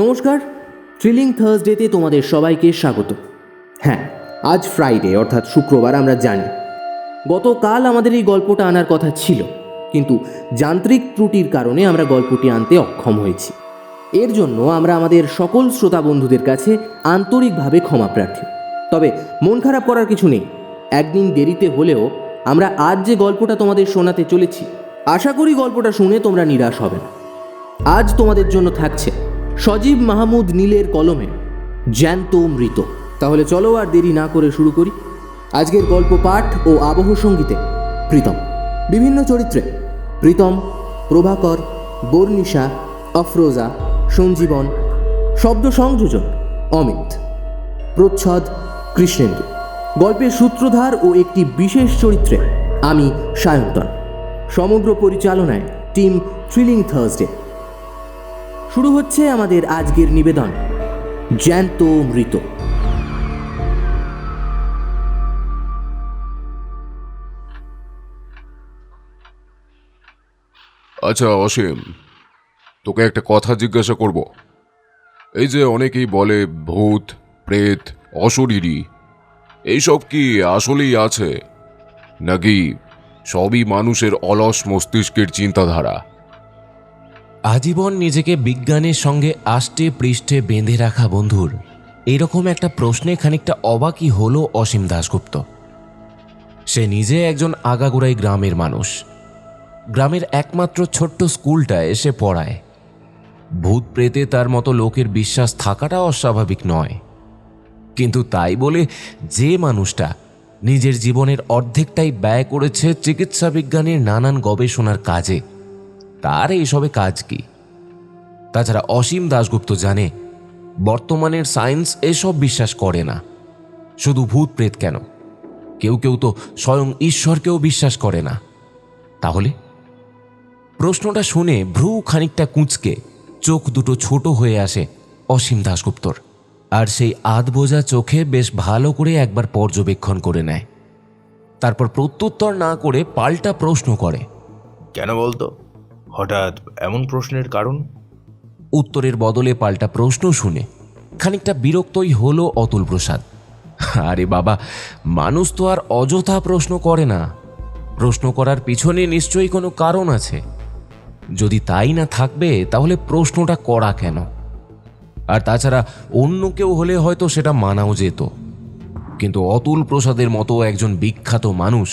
নমস্কার, থ্রিলিং থার্সডেতে তোমাদের সবাইকে স্বাগত। হ্যাঁ, আজ ফ্রাইডে অর্থাৎ শুক্রবার। আমরা জানি গতকাল আমাদের এই গল্পটা আনার কথা ছিল, কিন্তু যান্ত্রিক ত্রুটির কারণে আমরা গল্পটি আনতে অক্ষম হয়েছি। এর জন্য আমরা আমাদের সকল শ্রোতা বন্ধুদের কাছে আন্তরিকভাবে ক্ষমা প্রার্থী। তবে মন খারাপ করার কিছু নেই, একদিন দেরিতে হলেও আমরা আজ যে গল্পটা তোমাদের শোনাতে চলেছি, আশা করি গল্পটা শুনে তোমরা নিরাশ হবে না। আজ তোমাদের জন্য থাকছে সজীব মাহমুদ নীলের কলমে জ্যান্ত মৃত। তাহলে চলো আর দেরি না করে শুরু করি। আজকের গল্প পাঠ ও আবহ সঙ্গীতে প্রীতম। বিভিন্ন চরিত্রে প্রীতম, প্রভাকর, বর্ণিশা, অফরোজা, সঞ্জীবন। শব্দ সংযোজন অমিত, প্রচ্ছদ কৃষ্ণেন্দু। গল্পের সূত্রধার ও একটি বিশেষ চরিত্রে আমি সায়ন্তন। সমগ্র পরিচালনায় টিম থ্রিলিং থার্সডে। শুরু হচ্ছে আমাদের আজকের নিবেদন, জ্যান্ত মৃত। আচ্ছা অসীম, তোকে একটা কথা জিজ্ঞাসা করব। এই যে অনেকেই বলে ভূত, প্রেত, অশরীরী, এইসব কি আসলেই আছে, নাকি সবই মানুষের অলস মস্তিষ্কের চিন্তাধারা? আজীবন নিজেকে বিজ্ঞানের সঙ্গে আষ্টে পৃষ্ঠে বেঁধে রাখা বন্ধুর এরকম একটা প্রশ্নে খানিকটা অবাকই হলো অসীম দাশগুপ্ত। সে নিজে একজন আগাগোড়াই গ্রামের মানুষ। গ্রামের একমাত্র ছোট্ট স্কুলটায় সে পড়ায়। ভূত প্রেতে তার মতো লোকের বিশ্বাস থাকাটা অস্বাভাবিক নয়, কিন্তু তাই বলে যে মানুষটা নিজের জীবনের অর্ধেকটাই ব্যয় করেছে চিকিৎসা বিজ্ঞানের নানান গবেষণার কাজে, তার এইসবে কাজ কি? তাছাড়া অসীম দাশগুপ্ত জানে বর্তমানের সায়েন্স এসব বিশ্বাস করে না। শুধু ভূত প্রেত কেন, কেউ কেউ তো স্বয়ং ঈশ্বরকেও বিশ্বাস করে না। তাহলে প্রশ্নটা শুনে ভ্রু খানিকটা কুঁচকে চোখ দুটো ছোট হয়ে আসে অসীম দাশগুপ্তর, আর সেই আধবোঝা চোখে বেশ ভালো করে একবার পর্যবেক্ষণ করে নেয়। তারপর প্রত্যুত্তর না করে পাল্টা প্রশ্ন করে। কেন বলতো, হঠাৎ এমন প্রশ্নের কারণ? উত্তরের বদলে পাল্টা প্রশ্ন শুনে খানিকটা বিরক্তই হলো অতুল প্রসাদ। আরে বাবা, মানুষ তো আর অযথা প্রশ্ন করে না। প্রশ্ন করার পিছনে নিশ্চয়ই কোনো কারণ আছে। যদি তাই না থাকবে তাহলে প্রশ্নটা করা কেন? আর তাছাড়া অন্য কেউ হলে হয়তো সেটা মানাও যেত, কিন্তু অতুল প্রসাদের মতো একজন বিখ্যাত মানুষ,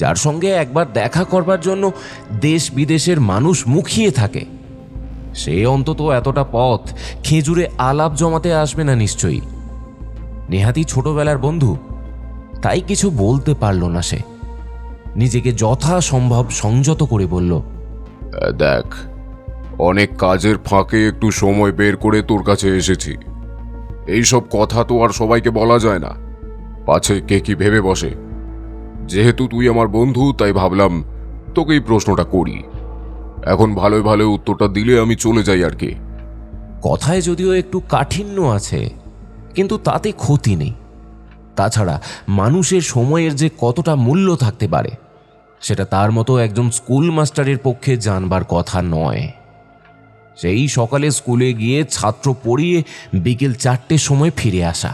যার সঙ্গে একবার দেখা করবার জন্য দেশ বিদেশের মানুষ মুখিয়ে থাকে, সে অন্তত এতটা পথ খেজুরে আলাপ জমাতে আসবে না নিশ্চয়ই। নেহাতি ছোটবেলার বন্ধু, তাই কিছু বলতে পারল না সে। নিজেকে যথাসম্ভব সংযত করে বলল, দেখ, অনেক কাজের ফাঁকে একটু সময় বের করে তোর কাছে এসেছি। এইসব কথা তো আর সবাইকে বলা যায় না, পাছে কে কি ভেবে বসে। যেহেতু তুই আমার বন্ধু, তাই ভাবলাম তোকে এই প্রশ্নটা করি। এখন ভালোই ভালো উত্তরটা দিলে আমি চলে যাই আর কি। কথায় যদিও একটু কাঠিন্য আছে, কিন্তু তাতে ক্ষতি নেই। তাছাড়া মানুষের সময়ের যে কতটা মূল্য থাকতে পারে, সেটা তার মতো একজন স্কুল মাস্টারের পক্ষে জানবার কথা নয়। সেই সকালে স্কুলে গিয়ে ছাত্র পড়িয়ে বিকেল 4টের সময় ফিরে আসা,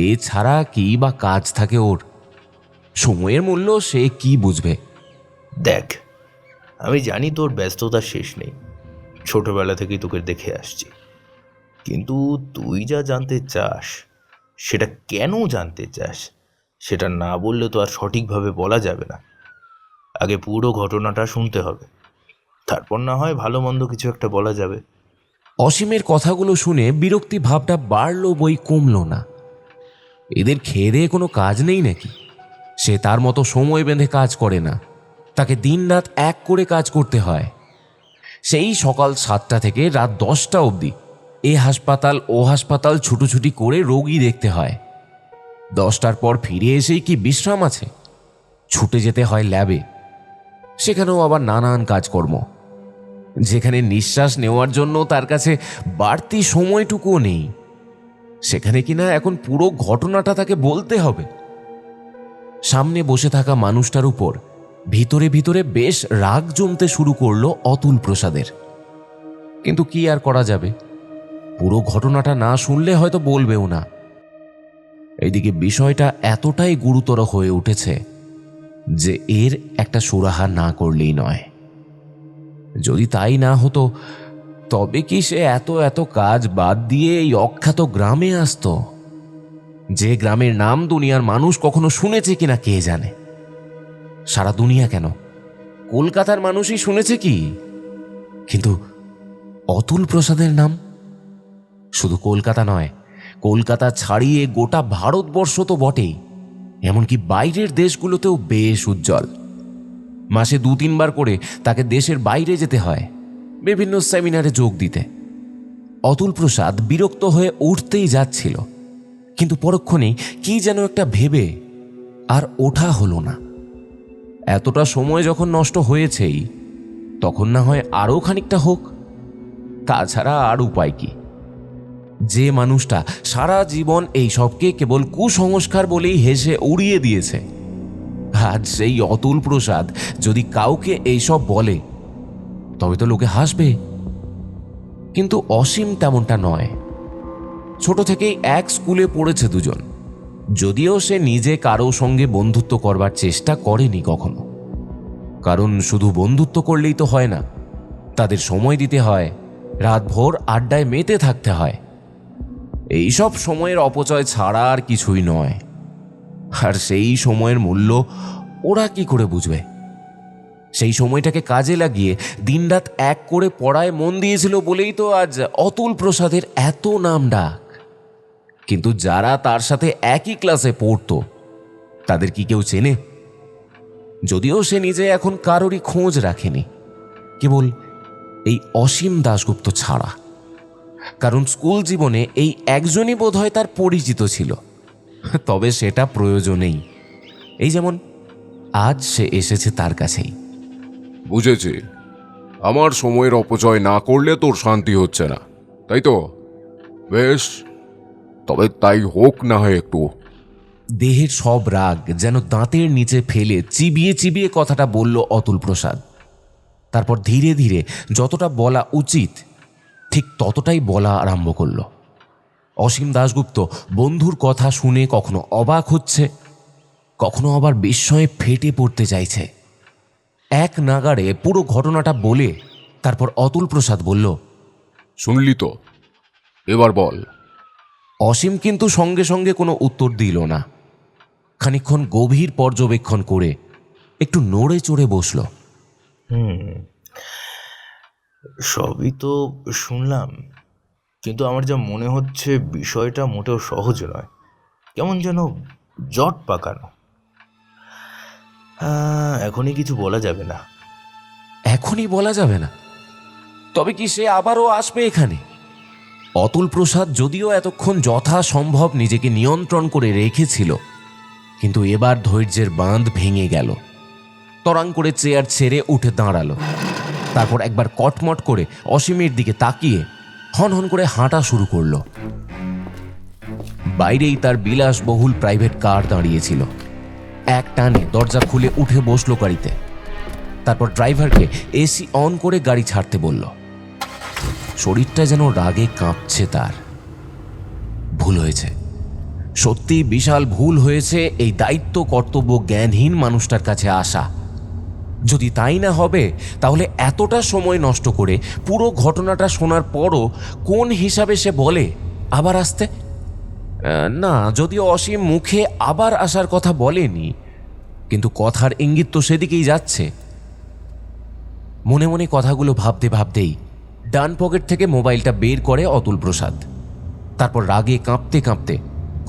এছাড়া কি বা কাজ থাকে ওর? সময়ের মূল্য সে কি বুঝবে? দেখ, আমি জানি তোর ব্যস্ততার শেষ নেই, ছোটবেলা থেকেই তোকে দেখে আসছি, কিন্তু তুই যা জানতে চাস, সেটা কেন জানতে চাস, সেটা না বললে তো আর সঠিকভাবে বলা যাবে না। আগে পুরো ঘটনাটা শুনতে হবে, তারপর না হয় ভালো মন্দ কিছু একটা বলা যাবে। অসীমের কথাগুলো শুনে বিরক্তি ভাবটা বাড়ল বই কমল না। এদের খেয়ে দেয়ে কোনো কাজ নেই নাকি? সে তার মতো সময় বেঁধে কাজ করে না, তাকে দিনরাত এক করে কাজ করতে হয়। সেই সকাল 7টা থেকে রাত 10টা অবধি এ হাসপাতাল ও হাসপাতাল ছুটোছুটি করে রোগী দেখতে হয়। 10টার পর ফিরে এসেই কি বিশ্রাম আছে? ছুটে যেতে হয় ল্যাবে, সেখানেও আবার নানান কাজকর্ম, যেখানে নিঃশ্বাস নেওয়ার জন্য তার কাছে বাড়তি সময়টুকুও নেই। সেখানে কিনা এখন পুরো ঘটনাটা তাকে বলতে হবে। সামনে বসে থাকা মানুষটার উপর ভিতরে ভিতরে বেশ রাগ জমতে শুরু করলো অতুল প্রসাদের। কিন্তু কি আর করা যাবে, পুরো ঘটনাটা না শুনলে হয়তো বলবেও না। এইদিকে বিষয়টা এতটাই গুরুতর হয়ে উঠেছে যে এর একটা সুরাহা না করলেই নয়। যদি তাই না হতো তবে কি সে এত এত কাজ বাদ দিয়ে এই অখ্যাত গ্রামে আসতো, যে গ্রামের নাম দুনিয়ার মানুষ কখনো শুনেছে কিনা কে জানে। সারা দুনিয়া কেন, কলকাতার মানুষই শুনেছে কি, কিন্তু অতুল প্রসাদের নাম শুধু কলকাতা নয়, কলকাতা ছাড়িয়ে গোটা ভারতবর্ষ তো বটেই, এমনকি বাইরের দেশগুলোতেও বেশ উজ্জ্বল। মাসে 2-3 বার করে তাকে দেশের বাইরে যেতে হয় বিভিন্ন সেমিনারে যোগ দিতে। অতুল প্রসাদ বিরক্ত হয়ে উঠতেই যাচ্ছিল, কিন্তু পরক্ষণেই কি যেন একটা ভেবে আর ওঠা হলো না। এতটা সময় যখন নষ্ট হয়েছেই, তখন না হয় আরও খানিকটা হোক, তাছাড়া আর উপায় কি। যে মানুষটা সারা জীবন এই সবকে কেবল কুসংস্কার বলেই হেসে উড়িয়ে দিয়েছে, আজ সেই অতুল প্রসাদ যদি কাউকে এইসব বলে তবে তো লোকে হাসবে। কিন্তু অসীম তেমনটা নয়। ছোট থেকেই এক স্কুলে পড়েছে দুজন, যদিও সে নিজে কারো সঙ্গে বন্ধুত্ব করবার চেষ্টা করেনি কখনো। কারণ শুধু বন্ধুত্ব করলেই তো হয় না, তাদের সময় দিতে হয়, রাতভর আড্ডায় মেতে থাকতে হয়। এইসব সময়ের অপচয় ছাড়া আর কিছুই নয়। আর সেই সময়ের মূল্য ওরা কি করে বুঝবে? সেই সময়টাকে কাজে লাগিয়ে দিনরাত এক করে পড়ায় মন দিয়েছিল বলেই তো আজ অতুল প্রসাদের এত নাম ডাক। কিন্তু যারা তার সাথে একই ক্লাসে পড়তো তাদের কি কেউ চেনে? যদিও সে নিজে এখন কারোরই খোঁজ রাখেনি, কেবল এই অসীম দাশগুপ্ত ছাড়া। কারণ স্কুল জীবনে এই একজনই বোধহয় তার পরিচিত ছিল, তবে সেটা প্রয়োজনেই। এই যেমন আজ সে এসেছে তার কাছেই। বুঝেছি, আমার সময়ের অপচয় না করলে তোর শান্তি হচ্ছে না, তাই তো? বেশ, তবে তাই হোক না হয় একটু। দেহের সব রাগ যেন দাঁতের নিচে ফেলে চিবিয়ে চিবিয়ে কথাটা বলল অতুল প্রসাদ। তারপর ধীরে ধীরে যতটা বলা উচিত ঠিক ততটাই বলা আরম্ভ করল। অসীম দাশগুপ্ত বন্ধুর কথা শুনে কখনো অবাক হচ্ছে, কখনো আবার বিস্ময়ে ফেটে পড়তে চাইছে। এক নাগাড়ে পুরো ঘটনাটা বলে তারপর অতুল প্রসাদ বলল, শুনলি তো, এবার বল। অসীম কিন্তু সঙ্গে সঙ্গে কোনো উত্তর দিল না। খানিকক্ষণ গভীর পর্যবেক্ষণ করে একটু নড়ে চড়ে বসল। সবই তো শুনলাম, কিন্তু আমার যা মনে হচ্ছে বিষয়টা মোটেও সহজ নয়, কেমন যেন জট পাকানো। এখনই কিছু বলা যাবে না। এখনই বলা যাবে না? তবে কি সে আবারও আসবে এখানে? অতুল প্রসাদ যদিও এতক্ষণ যথাসম্ভব নিজেকে নিয়ন্ত্রণ করে রেখেছিল, কিন্তু এবার ধৈর্যের বাঁধ ভেঙে গেল। তরাং করে চেয়ার ছেড়ে উঠে দাঁড়ালো। তারপর একবার কটমট করে অসীমের দিকে তাকিয়ে হনহন করে হাঁটা শুরু করল। বাইরেই তার বিলাসবহুল প্রাইভেট কার দাঁড়িয়েছিল। এক টানে দরজা খুলে উঠে বসলো গাড়িতে। তারপর ড্রাইভারকে এসি অন করে গাড়ি ছাড়তে বলল। শরীরটা যেন রাগে কাঁপছে তার। ভুল হয়েছে, সত্যি বিশাল ভুল হয়েছে এই দায়িত্ব কর্তব্য জ্ঞানহীন মানুষটার কাছে আসা। যদি তাই না হবে তাহলে এতটা সময় নষ্ট করে পুরো ঘটনাটা শোনার পরও কোন হিসাবে সে বলে আবার আসতে? না, যদিও অসীম মুখে আবার আসার কথা বলেনি, কিন্তু কথার ইঙ্গিত তো সেদিকেই যাচ্ছে। মনে মনে কথাগুলো ভাবতে ভাবতেই ডান পকেট থেকে মোবাইলটা বের করে অতুল প্রসাদ। তারপর রাগে কাঁপতে কাঁপতে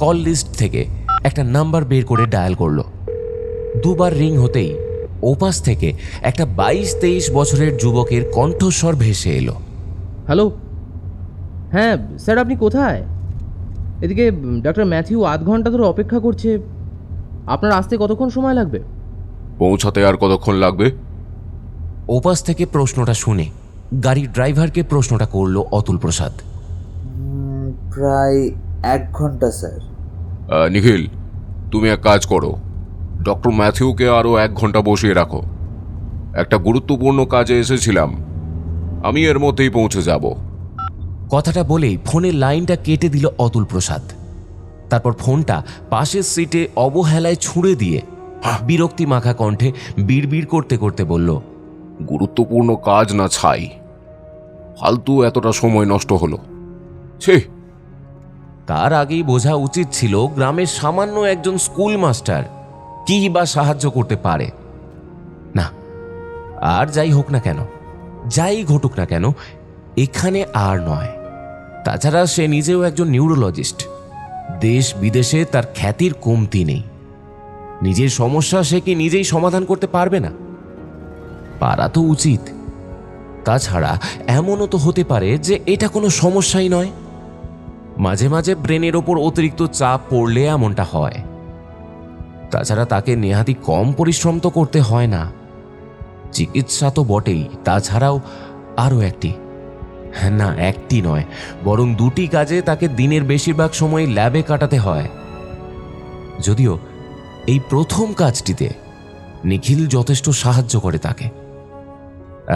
কল লিস্ট থেকে একটা নাম্বার বের করে ডায়াল করলো। 2 বার রিং হতেই ওপাশ থেকে একটা 22-23 বছরের যুবকের কণ্ঠস্বর ভেসে এলো। হ্যালো, হ্যাঁ স্যার, আপনি কোথায়? এদিকে ডক্টর ম্যাথিউ আধ ঘন্টা ধরে অপেক্ষা করছে। আপনার আসতে কতক্ষণ সময় লাগবে? পৌঁছাতে আর কতক্ষণ লাগবে? ওপাশ থেকে প্রশ্নটা শুনে গাড়ির ড্রাইভারকে প্রশ্নটা করলো অতুল প্রসাদ। প্রায় 1 ঘন্টা স্যার। নিখিল, তুমি এক কাজ করো, ডক্টর ম্যাথিউকে আরও 1 ঘন্টা বসিয়ে রাখো। একটা গুরুত্বপূর্ণ কাজে এসেছিলাম, আমি এর মধ্যেই পৌঁছে যাব। কথাটা বলেই ফোনের লাইনটা কেটে দিল অতুল প্রসাদ। তারপর ফোনটা পাশের সিটে অবহেলায় ছুঁড়ে দিয়ে বিরক্তি মাখা কণ্ঠে বিড়বিড় করতে করতে বলল, গুরুত্বপূর্ণ কাজ না ছাই, ফালতু এতটা সময় নষ্ট হলো। ছি। তার আগেই বোঝা উচিত ছিল গ্রামের সামান্য একজন স্কুল মাস্টার কি বা সাহায্য করতে পারে। না, আর যাই হোক না কেন, যাই ঘটুক না কেন, এখানে আর নয়। তাছাড়া সে নিজেও একজন নিউরোলজিস্ট, দেশ বিদেশে তার খ্যাতির কমতি নেই। নিজের সমস্যা সে কি নিজেই সমাধান করতে পারবে না? পারা তো উচিত। তাছাড়া এমনও তো হতে পারে যে এটা কোনো সমস্যাই নয়। মাঝে মাঝে ব্রেনের ওপর অতিরিক্ত চাপ পড়লে এমনটা হয়। তাছাড়া তাকে নেহাতি কম পরিশ্রম তো করতে হয় না। চিকিৎসা তো বটেই, তাছাড়াও আরও একটি, না একটি নয় বরং দুটি কাজে তাকে দিনের বেশিরভাগ সময় ল্যাবে কাটাতে হয়। যদিও এই প্রথম কাজটিতে নিখিল যথেষ্ট সাহায্য করে তাকে,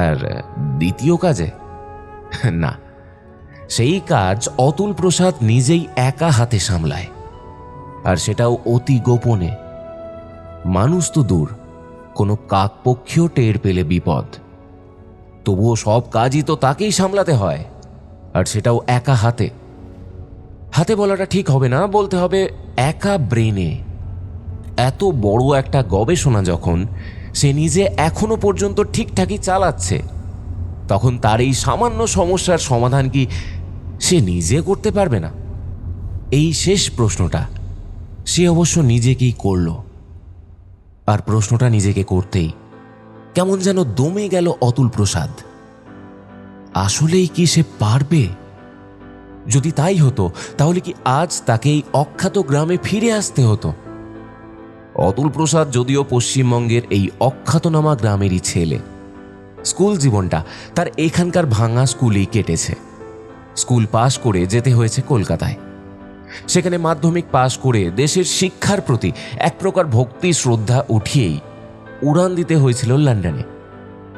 আর দ্বিতীয় কাজে না, সেই কাজ অতুল প্রসাদ নিজেই একা হাতে সামলায়, আর সেটাও অতি গোপনে। মানুষ তো দূর, কোনো কাকপক্ষীও টের পেলে বিপদ। তবুও সব কাজই তো তাকেই সামলাতে হয়, আর সেটাও একা হাতে। হাতে বলাটা ঠিক হবে না, বলতে হবে একা ব্রেনে। এত বড় একটা গবেষণা যখন সে নিজে এখনো পর্যন্ত ঠিকঠাকই চালাচ্ছে, তখন তার এই সামান্য সমস্যার সমাধান কি সে নিজে করতে পারবে না? এই শেষ প্রশ্নটা সে অবশ্য নিজেকেই করল। আর প্রশ্নটা নিজেকে করতেই কেমন যেন দমে গেল অতুল প্রসাদ। আসলেই কি সে পারবে? যদি তাই হতো তাহলে কি আজ তাকে এই অখ্যাত গ্রামে ফিরে আসতে হতো? অতুল প্রসাদ যদিও পশ্চিমবঙ্গের এই অখ্যাতনামা গ্রামেরই ছেলে। স্কুল জীবনটা তার এখানকার ভাঙা স্কুলেই কেটেছে। স্কুল পাশ করে যেতে হয়েছে কলকাতায়। সেখানে মাধ্যমিক পাশ করে দেশের শিক্ষার প্রতি এক প্রকার ভক্তি শ্রদ্ধা উঠিয়েই উড়ান দিতে হয়েছিল লন্ডনে।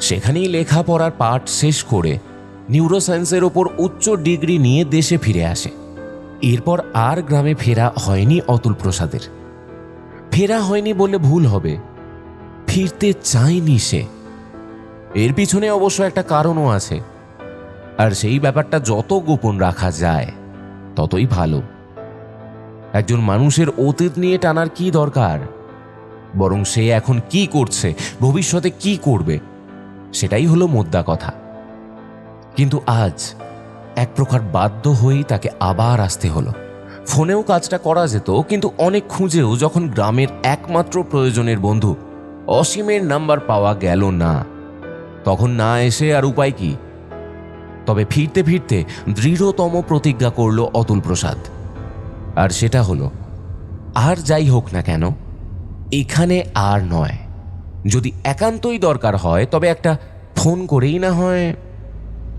সেখানেই লেখাপড়ার পাঠ শেষ করে নিউরোসায়েন্সের ওপর উচ্চ ডিগ্রি নিয়ে দেশে ফিরে আসে। এরপর আর গ্রামে ফেরা হয়নি অতুল প্রসাদের। ফেরা হয়নি বললে ভুল হবে, ফিরতে চায়নি সে। এর পিছনে অবশ্য একটা কারণও আছে, আর সেই ব্যাপারটা যত গোপন রাখা যায় ততই ভালো। একজন মানুষের অতীত নিয়ে টানার কি দরকার? বরং সে এখন কি করছে, ভবিষ্যতে কি করবে, সেটাই হলো মোদ্দা কথা। কিন্তু আজ এক প্রকার বাধ্য হয়েই তাকে আবার আসতে হলো। ফোনেও কাজটা করা যেত, কিন্তু অনেক খুঁজেও যখন গ্রামের একমাত্র প্রয়োজনের বন্ধু অসীমের নাম্বার পাওয়া গেল না, তখন না এসে আর উপায় কি? তবে ফিরতে ফিরতে দৃঢ়তম প্রতিজ্ঞা করল অতুল প্রসাদ, আর সেটা হলো আর যাই হোক না কেন এখানে আর নয়। যদি একান্তই দরকার হয় তবে একটা ফোন করেই না হয়।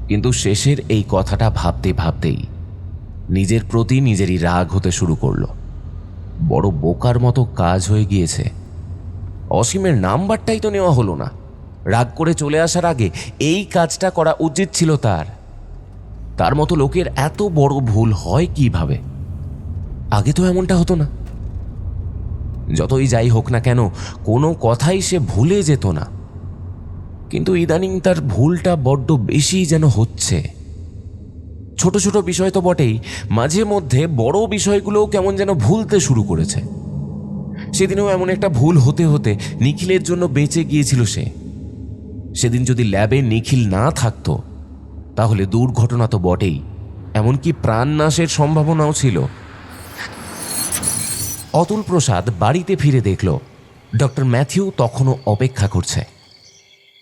কিন্তু শেষের এই কথাটা ভাবতে ভাবতেই নিজের প্রতি নিজেরই রাগ হতে শুরু করলো। বড় বোকার মতো কাজ হয়ে গিয়েছে। অসীমের নাম্বারটাই তো নেওয়া হলো না। রাগ করে চলে আসার আগে এই কাজটা করা উচিত ছিল তার। তার মতো লোকের এত বড় ভুল হয় কিভাবে? আগে তো এমনটা হতো না। যতই যাই হোক না কেন কোনো কথাই সে ভুলে যেত না, কিন্তু ইদানিং তার ভুলটা বড্ড বেশি যেন হচ্ছে। ছোট ছোট বিষয় তো বটেই, মাঝে মধ্যে বড় বিষয়গুলোও কেমন যেন ভুলতে শুরু করেছে। সেদিনও এমন একটা ভুল হতে হতে নিখিলের জন্য বেঁচে গিয়েছিল সে। সেদিন যদি ল্যাবে নিখিল না থাকতো তাহলে দুর্ঘটনা তো বটেই, এমনকি প্রাণনাশের সম্ভাবনাও ছিল। অতুল প্রসাদ বাড়িতে ফিরে দেখল ডক্টর ম্যাথিউ তখনও অপেক্ষা করছে।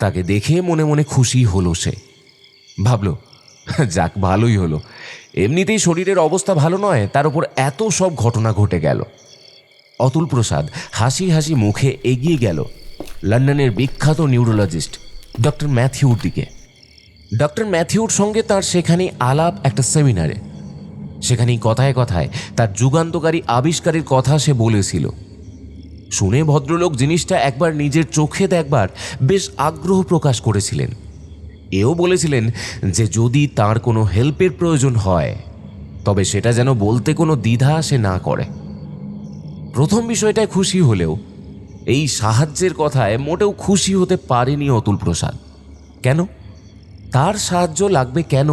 তাকে দেখে মনে মনে খুশি হলো সে। ভাবল, যাক ভালোই হলো, এমনিতেই শরীরের অবস্থা ভালো নয়, তার উপর এত সব ঘটনা ঘটে গেল। অতুল প্রসাদ হাসি হাসি মুখে এগিয়ে গেল লন্ডনের বিখ্যাত নিউরোলজিস্ট ডক্টর ম্যাথিউর দিকে। ডক্টর ম্যাথিউর সঙ্গে তার সেখানেই আলাপ একটা সেমিনারে। সেখানেই কথায় কথায় তার যুগান্তকারী আবিষ্কারের কথা সে বলেছিল। শুনে ভদ্রলোক জিনিসটা একবার নিজের চোখে দেখবার বেশ আগ্রহ প্রকাশ করেছিলেন, এও বলেছিলেন যে যদি তার কোনো হেল্পের প্রয়োজন হয় তবে সেটা যেন বলতে কোনো দ্বিধা সে না করে। প্রথম বিষয়টায় খুশি হলেও এই সাহায্যের কথায় মোটেও খুশি হতে পারেনি অতুল প্রসাদ। কেন? তার সাহায্য লাগবে কেন?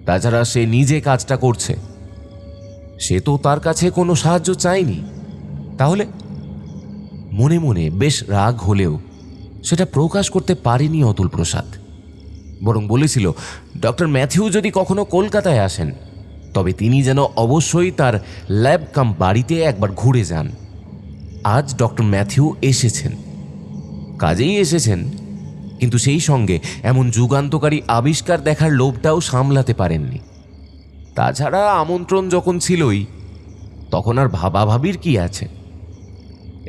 তাছাড়া সে নিজে কাজটা করছে, সে তো তার কাছে কোনো সাহায্য চায়নি। তাহলে মনে মনে বেশ রাগ হলেও সেটা প্রকাশ করতে পারেনি অতুল প্রসাদ, বরং বলেছিল ডক্টর ম্যাথিউ যদি কখনো কলকাতায় আসেন তবে তিনি যেন অবশ্যই তার ল্যাব কাম বাড়িতে একবার ঘুরে যান। আজ ডক্টর ম্যাথিউ এসেছেন, কাজেই এসেছেন, কিন্তু সেই সঙ্গে এমন যুগান্তকারী আবিষ্কার দেখার লোভটাও সামলাতে পারেননি। তাছাড়া আমন্ত্রণ যখন ছিলই তখন আর ভাবাভাবির কি আছে।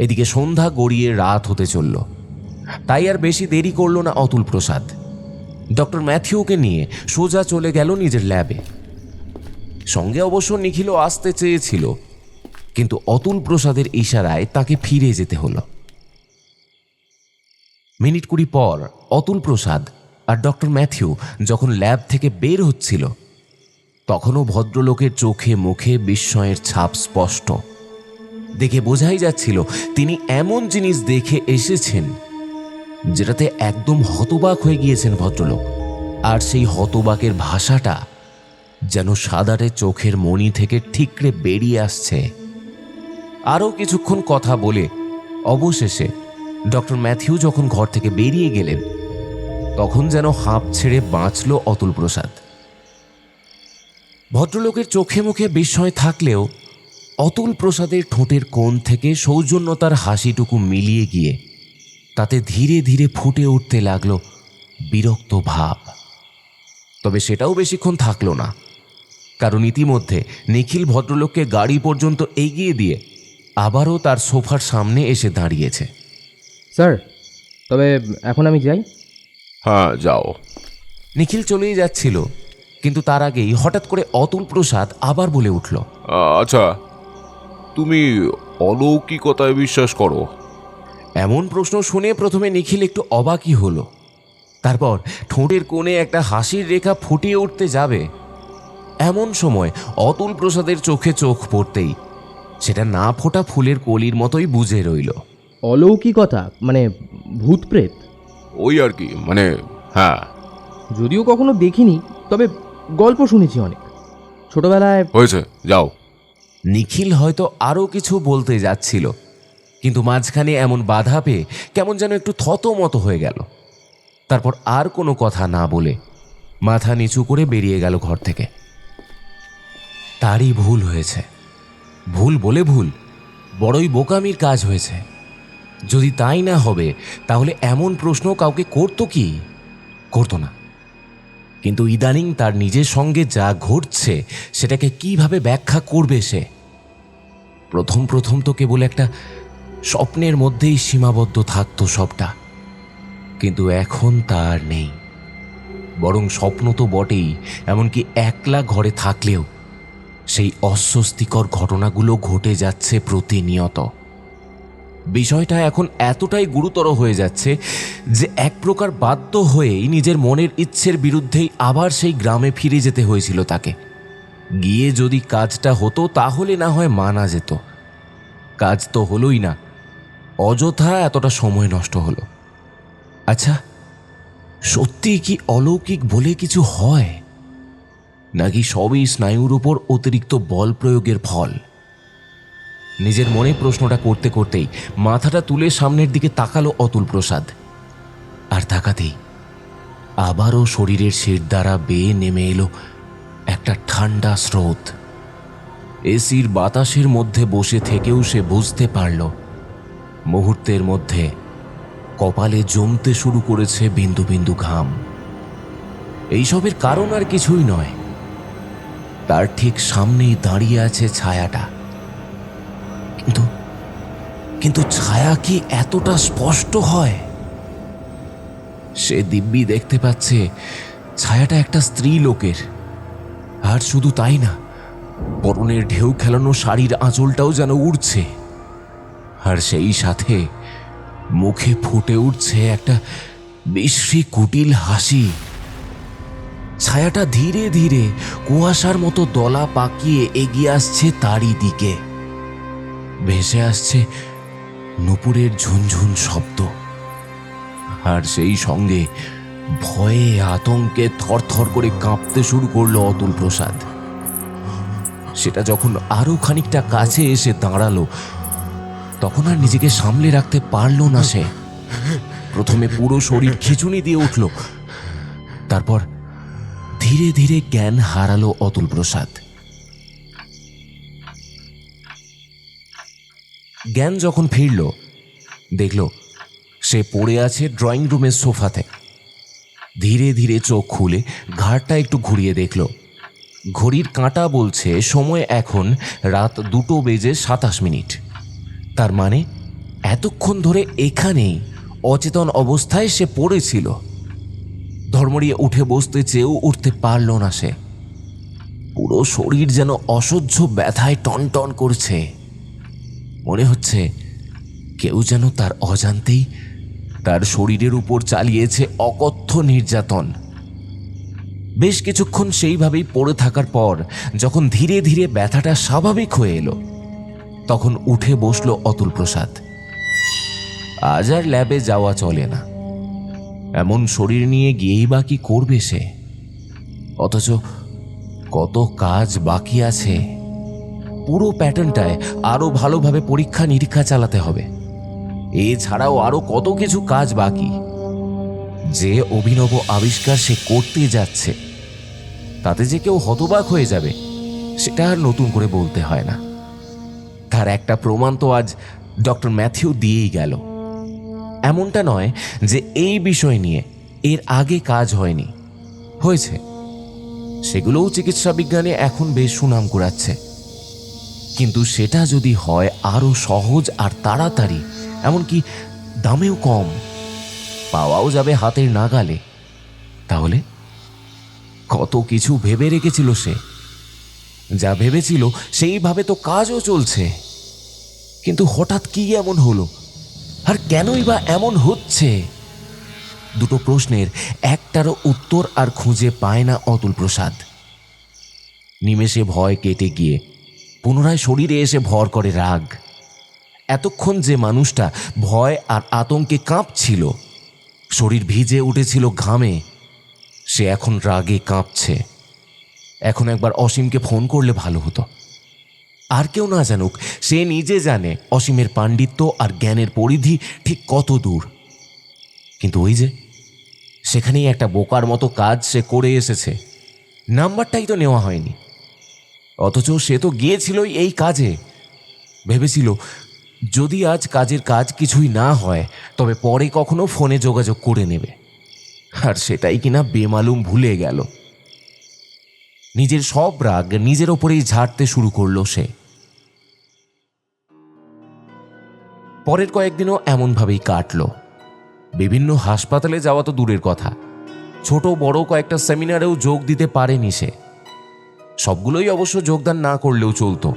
এদিকে সন্ধ্যা গড়িয়ে রাত হতে চলল, তাই আর বেশি দেরি করল না অতুল প্রসাদ। ডক্টর ম্যাথিউকে নিয়ে সোজা চলে গেল নিজের ল্যাবে। সঙ্গে অবশ্য নিখিলও আসতে চেয়েছিল, কিন্তু অতুল প্রসাদের ইশারায় তাকে ফিরে যেতে হলো। মিনিট 20 পর অতুল প্রসাদ আর ডক্টর ম্যাথিউ যখন ল্যাব থেকে বের হচ্ছিল তখনও ভদ্রলোকের চোখে মুখে বিস্ময়ের ছাপ স্পষ্ট। দেখে বোঝাই যাচ্ছিল তিনি এমন জিনিস দেখে এসেছেন যেটাতে একদম হতবাক হয়ে গিয়েছেন ভদ্রলোক। আর সেই হতবাকের ভাষাটা যেন সাদারে চোখের মণি থেকে ঠিকরে বেরিয়ে আসছে। আরও কিছুক্ষণ কথা বলে অবশেষে ডক্টর ম্যাথিউ যখন ঘর থেকে বেরিয়ে গেলেন তখন যেন হাঁপ ছেড়ে বাঁচল অতুল প্রসাদ। ভদ্রলোকের চোখে মুখে বিস্ময় থাকলেও অতুল প্রসাদের ঠোঁটের কোণ থেকে সৌজন্যতার হাসিটুকু মিলিয়ে গিয়ে তাতে ধীরে ধীরে ফুটে উঠতে লাগল বিরক্ত ভাব। তবে সেটাও বেশিক্ষণ থাকল না, কারণ ইতিমধ্যে নিখিল ভদ্রলোককে গাড়ি পর্যন্ত এগিয়ে দিয়ে আবারও তার সোফার সামনে এসে দাঁড়িয়েছে। স্যার, তবে এখন আমি যাই। হ্যাঁ, যাও। নিখিল চলেই যাচ্ছিল, কিন্তু তার আগেই হঠাৎ করে অতুল প্রসাদ আবার বলে উঠল, আচ্ছা, তুমি অলৌকিকতায় বিশ্বাস করো? এমন প্রশ্ন শুনে প্রথমে নিখিল একটু অবাকই হলো। তারপর ঠোঁটের কোণে একটা হাসির রেখা ফুটিয়ে উঠতে যাবে এমন সময় অতুল প্রসাদের চোখে চোখ পড়তেই সেটা না ফোটা ফুলের কলির মতোই বুঝে রইল। অলৌকিকতা মানে ভূত প্রেত? ওই আর কি, মানে হ্যাঁ। যদিও কখনো দেখিনি, তবে গল্প শুনেছি অনেক ছোটবেলায়। হয়েছে, যাও। নিখিল হয়তো আরও কিছু বলতে যাচ্ছিল, কিন্তু মাঝখানে এমন বাধা পেয়ে কেমন যেন একটু থতমত হয়ে গেল। তারপর আর কোনো কথা না বলে মাথা নিচু করে বেরিয়ে গেল ঘর থেকে। তারই ভুল হয়েছে, ভুল বলে ভুল, বড়ই বোকামির কাজ হয়েছে। যদি তাই না হবে তাহলে এমন প্রশ্ন কাউকে করতো কি? করতো না। কিন্তু ইদানিং তার নিজের সঙ্গে যা ঘটছে সেটাকে কিভাবে ব্যাখ্যা করবে সে? প্রথম প্রথম তো কেবল একটা স্বপ্নের মধ্যেই সীমাবদ্ধ থাকতো সবটা, কিন্তু এখন তার নেই। বরং স্বপ্ন তো বটেই, এমনকি একলা ঘরে থাকলেও সেই অস্বস্তিকর ঘটনাগুলো ঘটে যাচ্ছে প্রতিনিয়ত। বিষয়টা এখন এতটাই গুরুতর হয়ে যাচ্ছে যে এক প্রকার বাধ্য হয়েই নিজের মনের ইচ্ছের বিরুদ্ধেই আবার সেই গ্রামে ফিরে যেতে হয়েছিল তাকে। গিয়ে যদি কাজটা হতো তাহলে না হয় মানা যেত, কাজ তো হলোই না, অযথা এতটা সময় নষ্ট হলো। আচ্ছা, সত্যি কি অলৌকিক বলে কিছু হয়, নাকি সবই স্নায়ুর উপর অতিরিক্ত বল প্রয়োগের ফল? নিজের মনে প্রশ্নটা করতে করতেই মাথাটা তুলে সামনের দিকে তাকালো অতুল প্রসাদ। আর তাকাতেই আবারও শরীরের শির দ্বারা বেয়ে নেমে এলো একটা ঠান্ডা স্রোত। এসির বাতাসের মধ্যে বসে থেকেও সে বুঝতে পারল মুহূর্তের মধ্যে কপালে জমতে শুরু করেছে বিন্দু বিন্দু ঘাম। এইসবের কারণ আর কিছুই নয়, তার ঠিক সামনেই দাঁড়িয়ে আছে ছায়াটা। কিন্তু ছায়া কি এতটা স্পষ্ট হয়? সে দিব্যি দেখতে পাচ্ছে ছায়াটা একটা স্ত্রী লোকের। আর শুধু তাই না, পরনের ঢেউ খেলানো শাড়ির আঁচলটাও যেন উড়ছে, আর সেই সাথে মুখে ফুটে উঠছে একটা বিশ্রী কুটিল হাসি। ছায়াটা ধীরে ধীরে কুয়াশার মতো দলা পাকিয়ে এগিয়ে আসছে তারই দিকে। ভেসে আসছে নুপুরের ঝুনঝুন শব্দ, আর সেই সঙ্গে ভয়ে আতঙ্কে থরথর করে কাঁপতে শুরু করলো অতুল প্রসাদ। সেটা যখন আরো খানিকটা কাছে এসে দাঁড়ালো, তখন আর নিজেকে সামলে রাখতে পারল না সে। প্রথমে পুরো শরীর খিঁচুনি দিয়ে উঠল, তারপর ধীরে ধীরে জ্ঞান হারালো অতুল প্রসাদ। জ্ঞান যখন ফিরল, দেখল সে পড়ে আছে ড্রয়িং রুমের সোফাতে। ধীরে ধীরে চোখ খুলে ঘাড়টা একটু ঘুরিয়ে দেখল, ঘড়ির কাঁটা বলছে সময় এখন রাত 2:27। তার মানে এতক্ষণ ধরে এখানেই অচেতন অবস্থায় সে পড়েছিল। ধর্মড়িয়ে উঠে বসতে চেয়েও উঠতে পারল না সে। পুরো শরীর যেন অসহ্য ব্যথায় টনটন করছে। মনে হচ্ছে কেউ যেন তার অজান্তেই তার শরীরের উপর চালিয়েছে অকথ্য নির্যাতন। বেশ কিছুক্ষণ সেইভাবেই পড়ে থাকার পর যখন ধীরে ধীরে ব্যথাটা স্বাভাবিক হয়ে এলো, তখন উঠে বসল অতুল প্রসাদ। আজ আর ল্যাবে যাওয়া চলে না। এমন শরীর নিয়ে গিয়েই বা কি করবে সে? অথচ কত কাজ বাকি আছে। পুরো প্যাটার্নটায় আরো ভালোভাবে পরীক্ষা নিরীক্ষা চালাতে হবে। এছাড়াও আরো কত কিছু কাজ বাকি। যে অভিনব আবিষ্কার সে করতে যাচ্ছে, তাতে যে কেউ হতবাক হয়ে যাবে সেটা আর নতুন করে বলতে হয় না। তার একটা প্রমাণ তো আজ ডক্টর ম্যাথিউ দিয়েই গেল। এমনটা নয় যে এই বিষয় নিয়ে এর আগে কাজ হয়নি, হয়েছে। সেগুলোও চিকিৎসা বিজ্ঞানে এখন বেশ সুনাম কুড়াচ্ছে। কিন্তু সেটা যদি হয় আরো সহজ আর তাড়াতাড়ি, এমনকি দামেও কম, পাওয়াও যাবে হাতের নাগালে, তাহলে কত কিছু ভেবে রেখেছিল সে। যা ভেবেছিল সেইভাবে তো কাজও চলছে। কিন্তু হঠাৎ কি এমন হলো, আর কেনই বা এমন হচ্ছে? দুটো প্রশ্নের একটারও উত্তর আর খুঁজে পায় না অতুল প্রসাদ। নিমেষে ভয় কেটে গিয়ে পুনরায় শরীরে এসে ভর করে রাগ। এতক্ষণ যে মানুষটা ভয় আর আতঙ্কে কাঁপছিল, শরীর ভিজে উঠেছিল ঘামে, সে এখন রাগে কাঁপছে। এখন একবার অসীমকে ফোন করলে ভালো হতো। আর কেউ না জানুক, সে নিজে জানে অসীমের পাণ্ডিত্য আর জ্ঞানের পরিধি ঠিক কত দূর। কিন্তু ওই যে সেখানেই একটা বোকার মতো কাজ সে করে এসেছে, নাম্বারটাই তো নেওয়া হয়নি। অথচ সে তো গিয়েছিলই এই কাজে। ভেবেছিল যদি আজ কাজের কাজ কিছুই না হয়, তবে পরে কখনো ফোনে যোগাযোগ করে নেবে। আর সেটাই কিনা বেমালুম ভুলে গেল। নিজের সব রাগ নিজের ওপরেই ঝাড়তে শুরু করলো সে। পরের কয়েকদিনও এমনভাবেই কাটলো। বিভিন্ন হাসপাতালে যাওয়া তো দূরের কথা, ছোট বড় কয়েকটা সেমিনারেও যোগ দিতে পারেনি সে। সবগুলোই অবশ্য যোগদান না করলেও চলতো,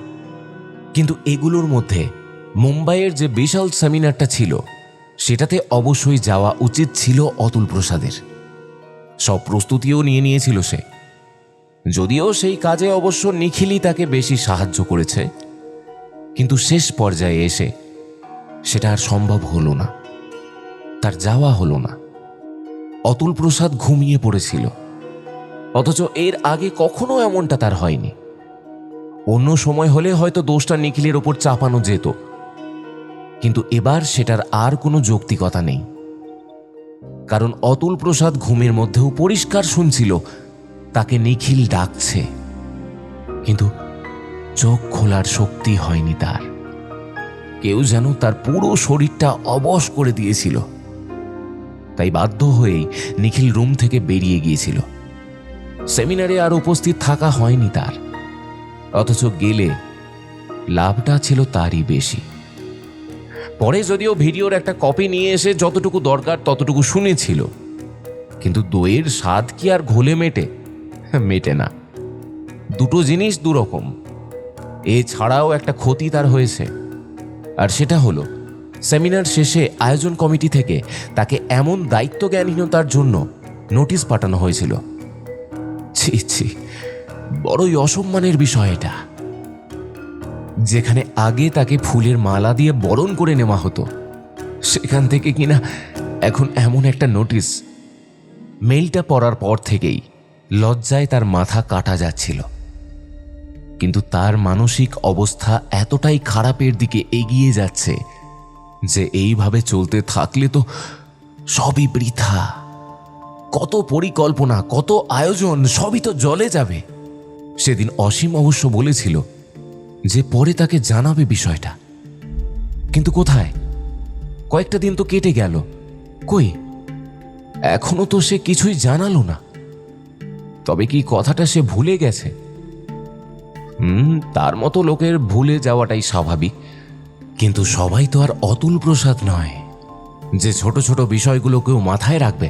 কিন্তু এগুলোর মধ্যে মুম্বাইয়ের যে বিশাল সেমিনারটা ছিল, সেটাতে অবশ্যই যাওয়া উচিত ছিল অতুল প্রসাদের। সব প্রস্তুতিও নিয়ে নিয়েছিল সে। যদিও সেই কাজে অবশ্য নিখিলই তাকে বেশি সাহায্য করেছে, কিন্তু শেষ পর্যায়ে এসে সেটা আর সম্ভব হলো না। তার যাওয়া হলো না। অতুল প্রসাদ ঘুমিয়ে পড়েছিল, অথচ এর আগে কখনো এমনটা তার হয়নি। অন্য সময় হলে হয়তো দোষটা নিখিলের ওপর চাপানো যেত, কিন্তু এবার সেটার আর কোনো যৌক্তিকতা নেই। কারণ অতুল প্রসাদ ঘুমের মধ্যেও পরিষ্কার শুনছিল তাকে নিখিল ডাকছে, কিন্তু চোখ খোলার শক্তি হয়নি তার। কেউ যেন তার পুরো শরীরটা অবশ করে দিয়েছিল। তাই বাধ্য হয়েই নিখিল রুম থেকে বেরিয়ে গিয়েছিল। সেমিনারে আর উপস্থিত থাকা হয়নি তার, অথচ গেলে লাভটা ছিল তারই বেশি। পরে যদিও ভিডিওর একটা কপি নিয়ে এসে যতটুকু দরকার ততটুকু শুনেছিল, কিন্তু দইয়ের স্বাদ কি আর ঘোলে মেটে? মেটে না। দুটো জিনিস দুরকম। এছাড়াও একটা ক্ষতি তার হয়েছে, আর সেটা হলো সেমিনার শেষে আয়োজন কমিটি থেকে তাকে এমন দায়িত্বজ্ঞানহীনতার জন্য নোটিশ পাঠানো হয়েছিল। ছি ছি, বড়ই অসম্মানের বিষয় এটা। যেখানে আগে তাকে ফুলের মালা দিয়ে বরণ করে নেওয়া হতো, সেখান থেকে কিনা এখন এমন একটা নোটিশ। মেইলটা পড়ার পর থেকেই লজ্জায় তার মাথা কাটা যাচ্ছিল। কিন্তু তার মানসিক অবস্থা এতটাই খারাপের দিকে এগিয়ে যাচ্ছে যে এইভাবে চলতে থাকলে তো সবই বৃথা। কত পরিকল্পনা, কত আয়োজন, সবই তো জলে যাবে। সেদিন অসীম অবশ্য বলেছিল যে পরে তাকে জানাবে বিষয়টা, কিন্তু কোথায়? কয়েকটা দিন তো কেটে গেল, কই এখনো তো সে কিছুই জানালো না। তবে কি কথাটা সে ভুলে গেছে? তার মতো লোকের ভুলে যাওয়াটাই স্বাভাবিক, কিন্তু সবাই তো আর অতুল প্রসাদ নয় যে ছোট ছোট বিষয়গুলোকেও মাথায় রাখবে।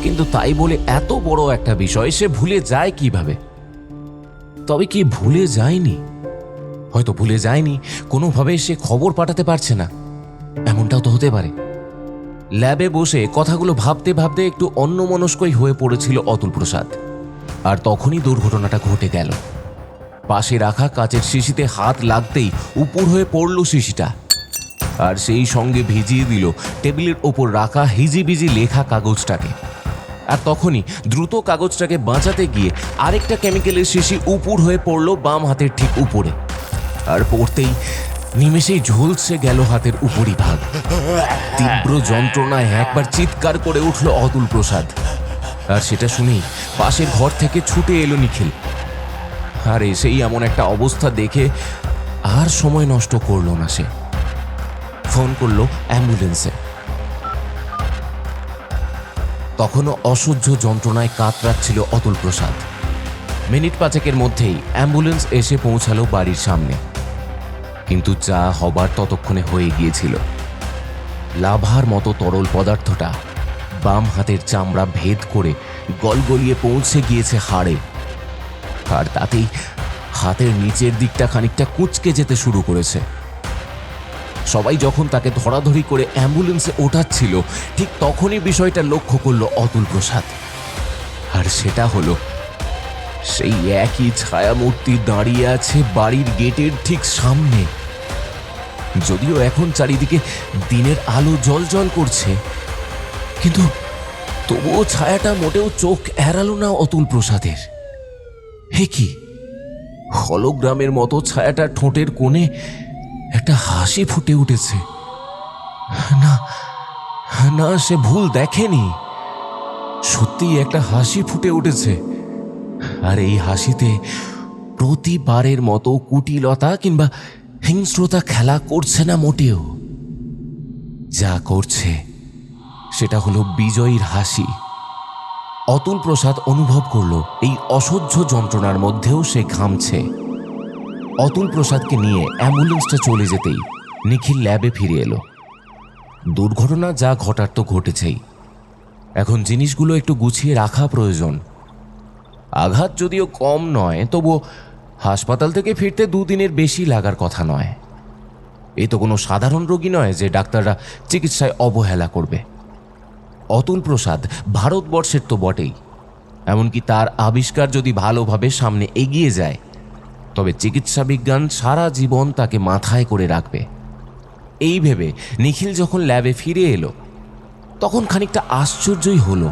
কিন্তু তাই বলে এত বড় একটা বিষয় সে ভুলে যায় কিভাবে? তবে কি ভুলে যায়নি? হয়তো ভুলে যায়নি, কোনোভাবে সে খবর পাঠাতে পারছে না, এমনটাও তো হতে পারে। ল্যাবে বসে কথাগুলো ভাবতে ভাবতে একটু অন্যমনস্কই হয়ে পড়েছিল অতুল প্রসাদ। আর তখনই দুর্ঘটনাটা ঘটে গেল। পাশে রাখা কাচের শিশিতে হাত লাগতেই উপুড় হয়ে পড়ল শিশিটা, আর সেই সঙ্গে ভিজিয়ে দিল টেবিলের ওপর রাখা হিজিবিজি লেখা কাগজটাকে। আর তখনই দ্রুত কাগজটাকে বাঁচাতে গিয়ে আরেকটা কেমিক্যালের শিশি উপুড় হয়ে পড়ল বাম হাতের ঠিক উপরে। আর পড়তেই নিমেষেই ঝলসে গেল হাতের উপরি ভাগ। তীব্র যন্ত্রণায় একবার চিৎকার করে উঠল অতুল প্রসাদ। আর সেটা শুনেই পাশের ঘর থেকে ছুটে এলো নিখিল। আর এসেই এমন একটা অবস্থা দেখে আর সময় নষ্ট করল না, সে ফোন করলো অ্যাম্বুলেন্সে। তখনও অসহ্য যন্ত্রণায় কাতরাচ্ছিল অতুল প্রসাদ। মিনিট পাঁচেকের মধ্যেই অ্যাম্বুলেন্স এসে পৌঁছালো বাড়ির সামনে। কিন্তু যা হবার ততক্ষণে হয়ে গিয়েছিল। লাভার মতো তরল পদার্থটা বাম হাতের চামড়া ভেদ করে গলগলিয়ে পৌঁছে গিয়েছে হাড়ে। আর তাতেই হাতের নিচের দিকটা খানিকটা কুঁচকে যেতে শুরু করেছে। সবাই যখন তাকে ধরাধরি করে অ্যাম্বুলেন্সে ওঠাচ্ছিল, ঠিক তখনই বিষয়টা লক্ষ্য করল অতুল প্রসাদ। আর সেটা হলো সেই একই ছায়ামূর্তি দাঁড়িয়ে আছে বাড়ির গেটের ঠিক সামনে। যদিও এখন চারিদিকে দিনের আলো জ্বলজ্বল করছে, কিন্তু তবুও ছায়াটা মোটেও চোখ এড়ালো না অতুল প্রসাদের। হে কি, হলোগ্রামের মতো ছায়াটা ঠোঁটের কোণে একটা হাসি ফুটে উঠেছে। না না, সে ভুল দেখেনি, সত্যিই একটা হাসি ফুটে উঠেছে। আর এই হাসিতে প্রতিবারের মতো কুটিলতা কিংবা হিংস্রতা খেলা করছে না মোটেও। যা করছে সেটা হলো বিজয়ীর হাসি। অতুল প্রসাদ অনুভব করল এই অসহ্য যন্ত্রণার মধ্যেও সে ঘামছে। অতুল প্রসাদকে নিয়ে অ্যাম্বুলেন্সটা চলে যেতেই নিখিল ল্যাবে ফিরে এলো। দুর্ঘটনা যা ঘটার তো ঘটেছেই, এখন জিনিসগুলো একটু গুছিয়ে রাখা প্রয়োজন। আঘাত যদিও কম নয়, তবুও হাসপাতাল থেকে ফিরতে 2 দিনের বেশি লাগার কথা নয়। এ তো কোনো সাধারণ রোগী নয় যে ডাক্তাররা চিকিৎসায় অবহেলা করবে। অতুল প্রসাদ ভারতবর্ষের তো বটেই, এমনকি তার আবিষ্কার যদি ভালোভাবে সামনে এগিয়ে যায় তবে চিকিৎসা বিজ্ঞান সারা জীবন তাকে মাথায় করে রাখবে। এই ভেবে নিখিল যখন ল্যাবে ফিরে এলো তখন খানিকটা আশ্চর্যই হলো।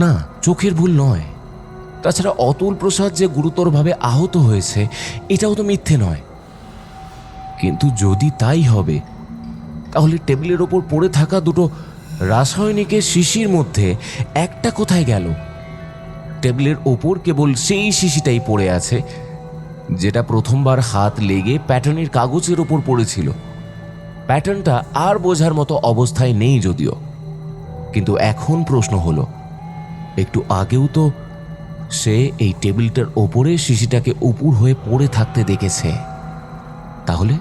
না, চোখের ভুল নয়। তাছাড়া অতুল প্রসাদ যে গুরুতরভাবে আহত হয়েছে এটাও তো মিথ্যে নয়। কিন্তু যদি তাই হবে, তাহলে টেবিলের ওপর পড়ে থাকা 2টো রাসায়নিকের শিশির মধ্যে একটা কোথায় গেল? টেবিলের ওপর কেবল সেই শিশিটাই পড়ে আছে যেটা প্রথমবার হাত লেগে প্যাটার্নের কাগজের ওপর পড়েছিল। প্যাটার্নটা আর বোঝার মতো অবস্থায় নেই যদিও, কিন্তু এখন প্রশ্ন হলো, একটু আগেও তো সে এই টেবিলটার ওপরে শিশিটাকে উপুড় হয়ে পড়ে থাকতে দেখেছে। তাহলে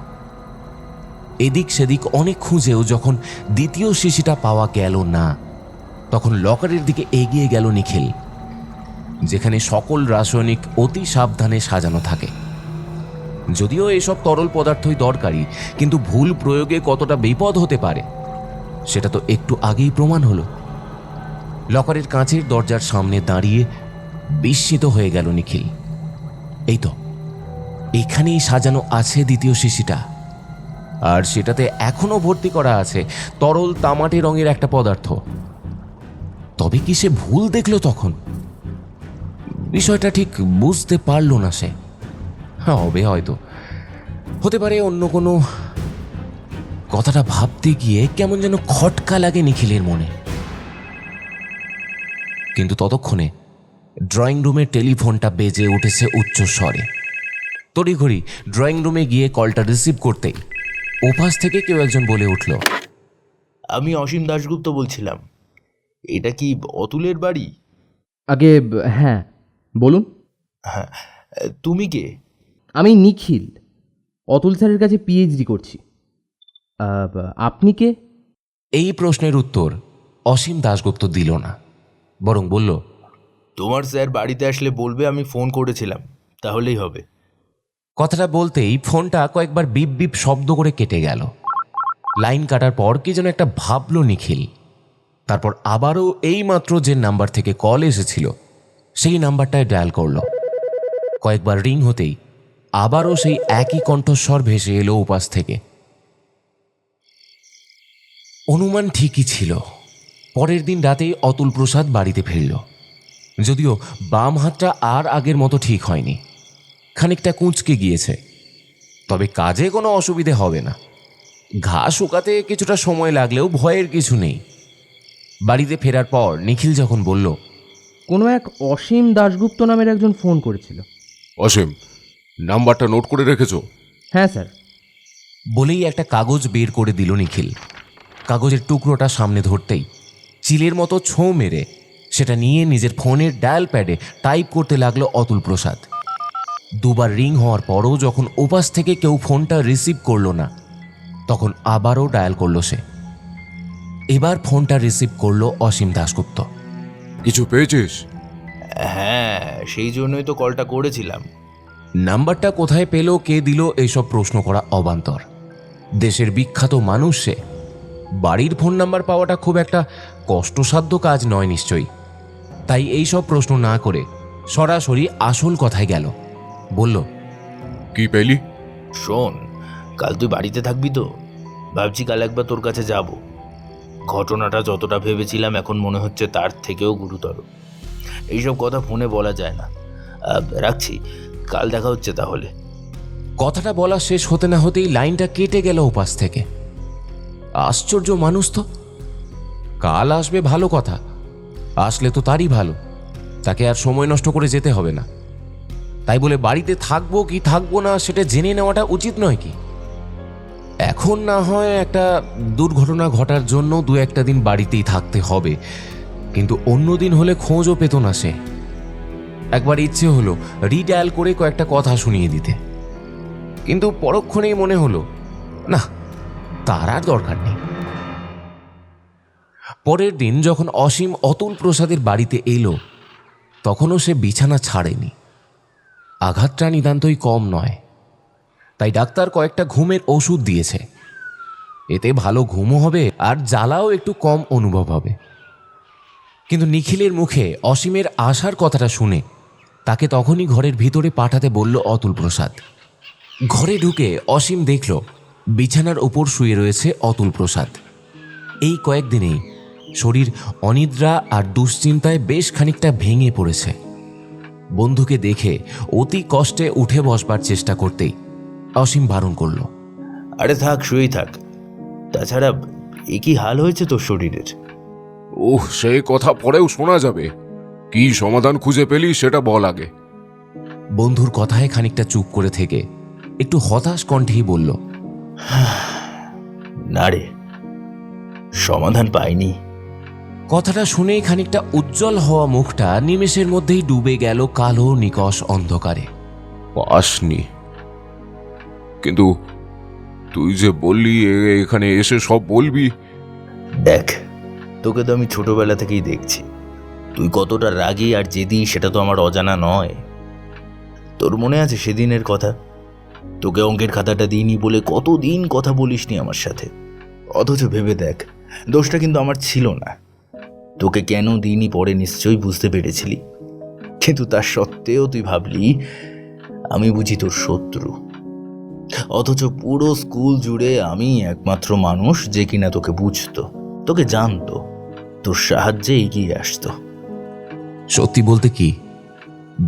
এদিক সেদিক অনেক খুঁজেও যখন দ্বিতীয় শিশিটা পাওয়া গেল না, তখন লকারের দিকে এগিয়ে গেল নিখিল, যেখানে সকল রাসায়নিক অতি সাবধানে সাজানো থাকে। যদিও এসব তরল পদার্থই দরকারি, কিন্তু ভুল প্রয়োগে কতটা বিপদ হতে পারে সেটা তো একটু আগেই প্রমাণ হলো। লকারের কাঁচের দরজার সামনে দাঁড়িয়ে বিস্মিত হয়ে গেল নিখিল। এই তো, এখানেই সাজানো আছে দ্বিতীয় শিশিটা, আর সেটাতে এখনো ভর্তি করা আছে তরল তামাটে রঙের একটা পদার্থ। তবে কি সে ভুল দেখলো তখন? বিষয়টা ঠিক বুঝতে পারল না সে। হবে হয়তো, হতে পারে অন্য কোনো। কথাটা ভাবতে গিয়ে কেমন যেন খটকা লাগে নিখিলের মনে। কিন্তু ততক্ষণে ড্রয়িং রুমের টেলিফোনটা বেজে উঠেছে উচ্চ স্বরে। তড়িঘড়ি ড্রয়িং রুমে গিয়ে কলটা রিসিভ করতেই ওপাশ থেকে কেউ একজন বলে উঠল, আমি অসীম দাশগুপ্ত বলছিলাম। এটা কি অতুলের বাড়ি? আগে হ্যাঁ, বলুন। হ্যাঁ, তুমি কে? আমি নিখিল, অতুল স্যারের কাছে পিএইচডি করছি। আপনি কে? এই প্রশ্নের উত্তর অসীম দাশগুপ্ত দিল না, বরং বলল, তোমার স্যার বাড়িতে আসলে বলবে আমি ফোন করেছিলাম, তাহলেই হবে। কথাটা বলতেই ফোনটা কয়েকবার বিপ বিপ শব্দ করে কেটে গেল। লাইন কাটার পর কি যেন একটা ভাবল নিখিল। তারপর আবারও এইমাত্র যে নাম্বার থেকে কল এসেছিল সেই নাম্বারটায় ডায়াল করল। কয়েকবার রিং হতেই আবারও সেই একই কণ্ঠস্বর ভেসে এলো উপাস থেকে। অনুমান ঠিকই ছিল, পরের দিন রাতেই অতুল প্রসাদ বাড়িতে ফিরল। যদিও বাম হাতটা আর আগের মতো ঠিক হয়নি, খানিকটা কুঁচকে গিয়েছে, তবে কাজে কোনো অসুবিধে হবে না। ঘা শুকাতে কিছুটা সময় লাগলেও ভয়ের কিছু নেই। বাড়িতে ফেরার পর নিখিল যখন বলল, কোনো এক অসীম দাশগুপ্ত নামের একজন ফোন করেছিল। অসীম, নাম্বারটা নোট করে রেখেছো? হ্যাঁ স্যার। বলেই একটা কাগজ বের করে দিল নিখিল। কাগজের টুকরোটা সামনে ধরতেই চিলের মতো ছোঁ মেরে সেটা নিয়ে নিজের ফোনের ডায়াল প্যাডে টাইপ করতে লাগলো অতুল প্রসাদ। দুবার রিং হওয়ার পরও যখন ওপাশ থেকে কেউ ফোনটা রিসিভ করলো না, তখন আবারও ডায়াল করলো সে। এবার ফোনটা রিসিভ করলো অসীম দাশগুপ্ত। কিছু পেয়েছিস? হ্যাঁ, সেই জন্যই তো কলটা করেছিলাম। নাম্বারটা কোথায় পেল, কে দিল, এইসব প্রশ্ন করা অবান্তর। দেশের বিখ্যাত মানুষ সে, বাড়ির ফোন নাম্বার পাওয়াটা খুব একটা কষ্টসাধ্য কাজ নয় নিশ্চয়ই। তাই এইসব প্রশ্ন না করে সরাসরি আসল কথায় গেল। বলল, কি পেলি? শোন, কাল তুই বাড়িতে থাকবি তো? ভাবছি কাল একবার তোর কাছে যাব। ঘটনাটা যতটা ভেবেছিলাম এখন মনে হচ্ছে তার থেকেও গুরুতর। এইসব কথা ফোনে বলা যায় না। রাখছি, কাল দেখা হচ্ছে তাহলে। কথাটা বলা শেষ হতে না হতেই লাইনটা কেটে গেল ওপাশ থেকে। আশ্চর্য মানুষ তো। কাল আসবে ভালো কথা, আসলে তো তারই ভালো, তাকে আর সময় নষ্ট করে যেতে হবে না। তাই বলে বাড়িতে থাকবো কি থাকবো না সেটা জেনে নেওয়াটা উচিত নয় কি? এখন না হয় একটা দুর্ঘটনা ঘটার জন্য দু একটা দিন বাড়িতেই থাকতে হবে, কিন্তু অন্য দিন হলে খোঁজও পেত না সে। একবার ইচ্ছে হলো রিডায়াল করে কয়েকটা কথা শুনিয়ে দিতে, কিন্তু পরক্ষণেই মনে হলো না, তার আর দরকার নেই। পরের দিন যখন অসীম অতুল প্রসাদের বাড়িতে এলো, তখনও সে বিছানা ছাড়েনি। আঘাতটা নিতান্তই কম নয়, তাই ডাক্তার কয়েকটা ঘুমের ওষুধ দিয়েছে। এতে ভালো ঘুমও হবে আর জ্বালাও একটু কম অনুভব হবে। কিন্তু নিখিলের মুখে অসীমের আসার কথাটা শুনে তাকে তখনই ঘরের ভিতরে পাঠাতে বলল অতুল প্রসাদ। ঘরে ঢুকে অসীম দেখল বিছানার উপর শুয়ে রয়েছে অতুল প্রসাদ। এই কয়েকদিনেই শরীর অনিদ্রা আর দুশ্চিন্তায় বেশ খানিকটা ভেঙে পড়েছে। বন্ধুকে দেখে অতি কষ্টে উঠে বসবার চেষ্টা করতেই অসীম বারণ করল, আরে থাক, শুয়েই থাক। তাছাড়া এ কি হাল হয়েছে তোর শরীরের? ওহ, সেই কথা পরেও শোনা যাবে। কি সমাধান খুঁজে পেলি সেটা বল আগে। বন্ধুর কথায় খানিকটা চুপ করে থেকে একটু হতাশ কণ্ঠেই বলল, না রে, সমাধান পাইনি। কথাটা শুনেই খানিকটা উজ্জ্বল হওয়া মুখটা নিমেষের মধ্যেই ডুবে গেল কালো নিকষ অন্ধকারে। পাসনি? কিন্তু তুই যে বললি এখানে এসে সব বলবি। দেখ, তোকে তো আমি ছোটবেলা থেকেই দেখছি। তুই কতটা রাগী আর জেদি সেটা তো আমার অজানা নয়। তোর মনে আছে সেদিনের কথা? তোকে অঙ্কের খাতাটা দিইনি বলে কতদিন কথা বলিসনি আমার সাথে। অথচ ভেবে দেখ, দোষটা কিন্তু আমার ছিল না। তোকে কেন দিইনি পরে নিশ্চয়ই বুঝতে পেরেছিলি, কিন্তু তার সত্ত্বেও তুই ভাবলি আমি বুঝি তোর শত্রু। অথচ পুরো স্কুল জুড়ে আমি একমাত্র মানুষ যে কিনা তোকে বুঝতো, তোকে জানতো, তোর সাহায্যে এগিয়ে আসতো। সত্যি বলতে কি,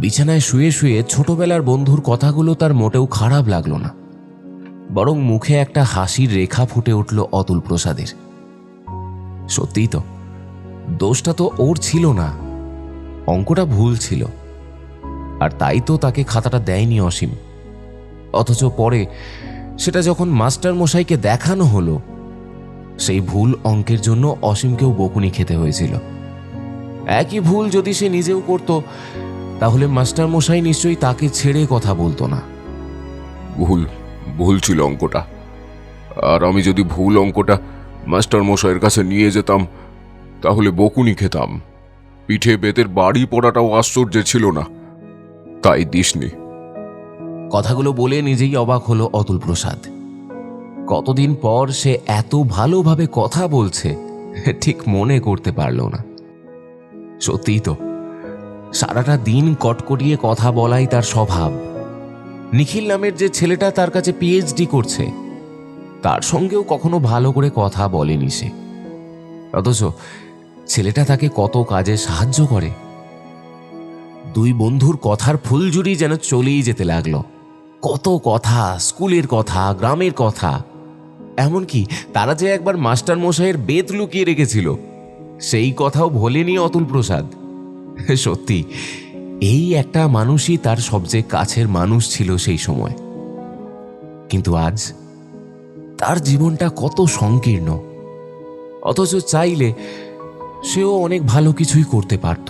বিছানায় শুয়ে শুয়ে ছোটবেলার বন্ধুর কথাগুলো তার মোটেও খারাপ লাগলো না, বরং মুখে একটা হাসির রেখা ফুটে উঠল অতুল প্রসাদের। সত্যিই তো, দোষটা তো ওর ছিল না, অঙ্কটা ভুল ছিল, আর তাই তো তাকে খাতাটা দেয়নি অসীম। অথচ পরে সেটা যখন মাস্টার মশাইকে দেখানো হলো, সেই ভুল অঙ্কের জন্য অসীমকেও বকুনি খেতে হয়েছিল। একই ভুল যদি সে নিজেও করত, তাহলে মাস্টার মশাই নিশ্চয়ই তাকে ছেড়ে কথা বলতো না। ভুল ছিল অঙ্কটা। আর আমি যদি ভুল অঙ্কটা মাস্টার মশাইয়ের কাছে নিয়ে যেতাম, তাহলে বকুনি খেতাম। পিঠে বেতের বাড়ি পড়াটাও আশ্চর্য ছিল না, তাই দিসনি। কথাগুলো বলে নিজেই অবাক হলো অতুল প্রসাদ। কতদিন পর সে এত ভালোভাবে কথা বলছে ঠিক মনে করতে পারল না। সত্যিই তো, সারাটা দিন কটকটিয়ে কথা বলাই তার স্বভাব। নিখিল নামের যে ছেলেটা তার কাছে পিএইচডি করছে, তার সঙ্গেও কখনো ভালো করে কথা বলেনি সে। অথচ ছেলেটা তাকে কত কাজে সাহায্য করে। দুই বন্ধুর কথার ফুলঝুরি যেন চলেই যেতে লাগলো। কত কথা, স্কুলের কথা, গ্রামের কথা, এমনকি তারা যে একবার মাস্টার মশাইয়ের বেত লুকিয়ে রেখেছিল, সেই কথাও ভোলেনি অতুল প্রসাদ। সত্যি, এই একটা মানুষই তার সবচেয়ে কাছের মানুষ ছিল সেই সময়। কিন্তু আজ তার জীবনটা কত সংকীর্ণ। অথচ চাইলে সেও অনেক ভালো কিছুই করতে পারত।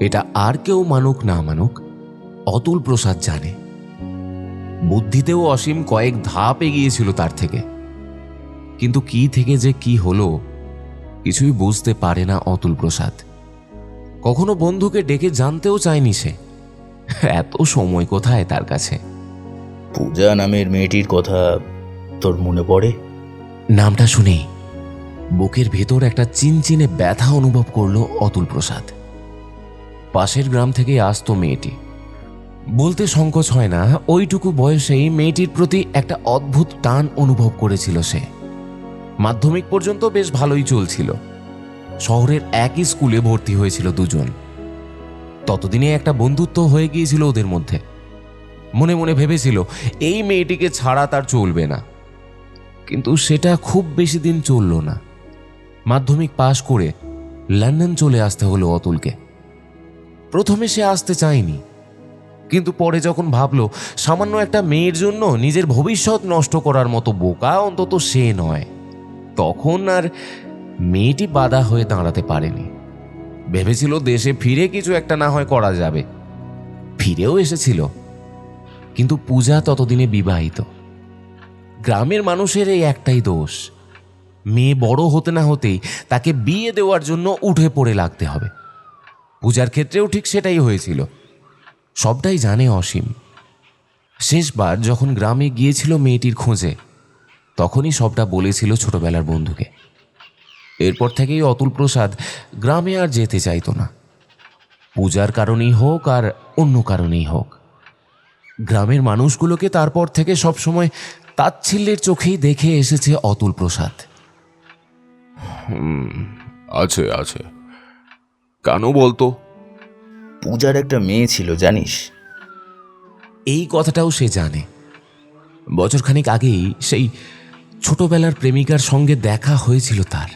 এটা আর কেউ মানুক না মানুক, অতুল প্রসাদ জানে। বুদ্ধিতেও অসীম কয়েক ধাপ এগিয়েছিল তার থেকে, কিন্তু কি থেকে যে কি হলো কিছুই বুঝতে পারে না অতুল প্রসাদ। কখনো বন্ধুকে ডেকে জানতেও চায়নি সে, এত সময় কোথায় তার কাছে। পূজা নামের মেয়েটির কথা তোর মনে পড়ে? নামটা শুনেই বুকের ভেতর একটা চিনচিনে ব্যথা অনুভব করলো অতুল প্রসাদ। পাশের গ্রাম থেকে আসতো মেয়েটি। বলতে সংকোচ হয় না, ওইটুকু বয়সেই মেয়েটির প্রতি একটা অদ্ভুত টান অনুভব করেছিল সে। মাধ্যমিক পর্যন্ত বেশ ভালোই চলছিল। শহরের একই স্কুলে ভর্তি হয়েছিল দুজন। ততদিনে একটা বন্ধুত্ব হয়ে গিয়েছিল ওদের মধ্যে। মনে মনে ভেবেছিল এই মেয়েটিকে ছাড়া তার চলবে না। কিন্তু সেটা খুব বেশি দিন চলল না। মাধ্যমিক পাশ করে লন্ডন চলে আসতে হলো অতুলকে। প্রথমে সে আসতে চায়নি, কিন্তু পরে যখন ভাবল সামান্য একটা মেয়ের জন্য নিজের ভবিষ্যৎ নষ্ট করার মতো বোকা অন্তত সে নয়, তখন আর মেয়েটি বাধা হয়ে দাঁড়াতে পারেনি। ভেবেছিল দেশে ফিরে কিছু একটা না হয় করা যাবে। ফিরেও এসেছিল, কিন্তু পূজা ততদিনে বিবাহিত। গ্রামের মানুষের এই একটাই দোষ, মেয়ে বড় হতে না হতেই তাকে বিয়ে দেওয়ার জন্য উঠে পড়ে লাগতে হবে। পূজার ক্ষেত্রেও ঠিক সেটাই হয়েছিল। সবটাই জানে অসীম। শেষবার যখন গ্রামে গিয়েছিল মেয়েটির খোঁজে, তখনই সবটা বলেছিল ছোটবেলার বন্ধুকে। এরপর থেকেই অতুল প্রসাদ গ্রামে আর যেতে চাইতো না। পূজার কারণেই হোক আর অন্য কারণেই হোক, গ্রামের মানুষগুলোকে তারপর থেকে সবসময় তাচ্ছিল্যের চোখেই দেখে এসেছে অতুল প্রসাদ। আছে আছে, কেন বলতো? পূজার একটা মেয়ে ছিল জানিস? এই কথাটাও সে জানে। বছরখানেক আগেই সেই ছোটবেলার প্রেমিকার সঙ্গে দেখা হয়েছিল তার।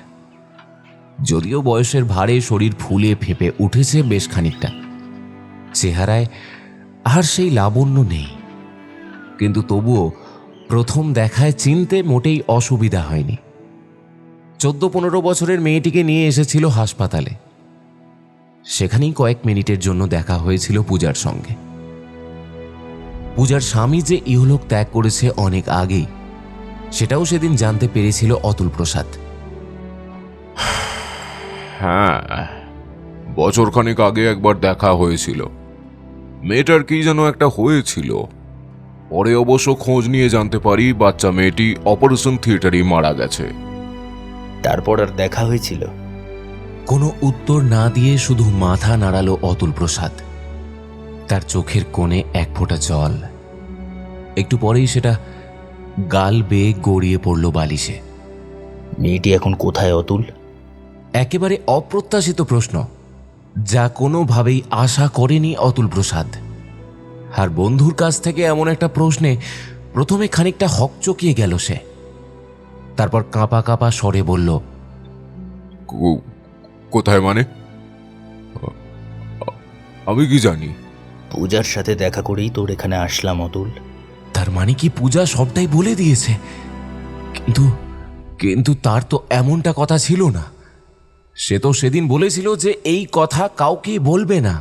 যদিও বয়সের ভারে শরীর ফুলে ফেঁপে উঠেছে বেশ খানিকটা, চেহারায় আর সেই লাবণ্য নেই, কিন্তু তবুও প্রথম দেখায় চিনতে মোটেই অসুবিধা হয়নি। 14-15 বছরের মেয়েটিকে নিয়ে এসেছিল হাসপাতালে। সেখানেই কয়েক মিনিটের জন্য দেখা হয়েছিল পূজার সঙ্গে। পূজার স্বামী যে ইহলোক ত্যাগ করেছে অনেক আগেই, সেটাও সেদিন জানতে পেরেছিল অতুল প্রসাদ। হ্যাঁ, বছরখানেক আগে একবার দেখা হয়েছিল। মেয়েটার কি যেন একটা হয়েছিল, পরে অবশ্য খোঁজ নিয়ে জানতে পারি বাচ্চা মেয়েটি অপারেশন থিয়েটারেই মারা গেছে। তারপর আর দেখা হয়েছিল? কোনো উত্তর না দিয়ে শুধু মাথা নাড়ালো অতুল প্রসাদ। তার চোখের কোণে এক ফোঁটা জল। একটু পরেই সেটা গাল বেয়ে গড়িয়ে পড়ল বালিশে। মেয়েটি এখন কোথায় অতুল? একেবারে অপ্রত্যাশিত প্রশ্ন, যা কোনোভাবেই আশা করেনি অতুল প্রসাদ। আর বন্ধুর কাছ থেকে এমন একটা প্রশ্নে প্রথমে খানিকটা হকচকিয়ে গেল সে। তারপর কাঁপা কাঁপা স্বরে বলল, কোথায় মানে? আমি কি জানি? পূজার সাথে দেখা করেই তোর এখানে আসলাম অতুল। তার মানে কি পূজা সবটাই বলে দিয়েছে? কিন্তু কিন্তু তার তো এমনটা কথা ছিল না। সে তো সেদিন বলেছিল যে এই কথা কাউকে বলবে না।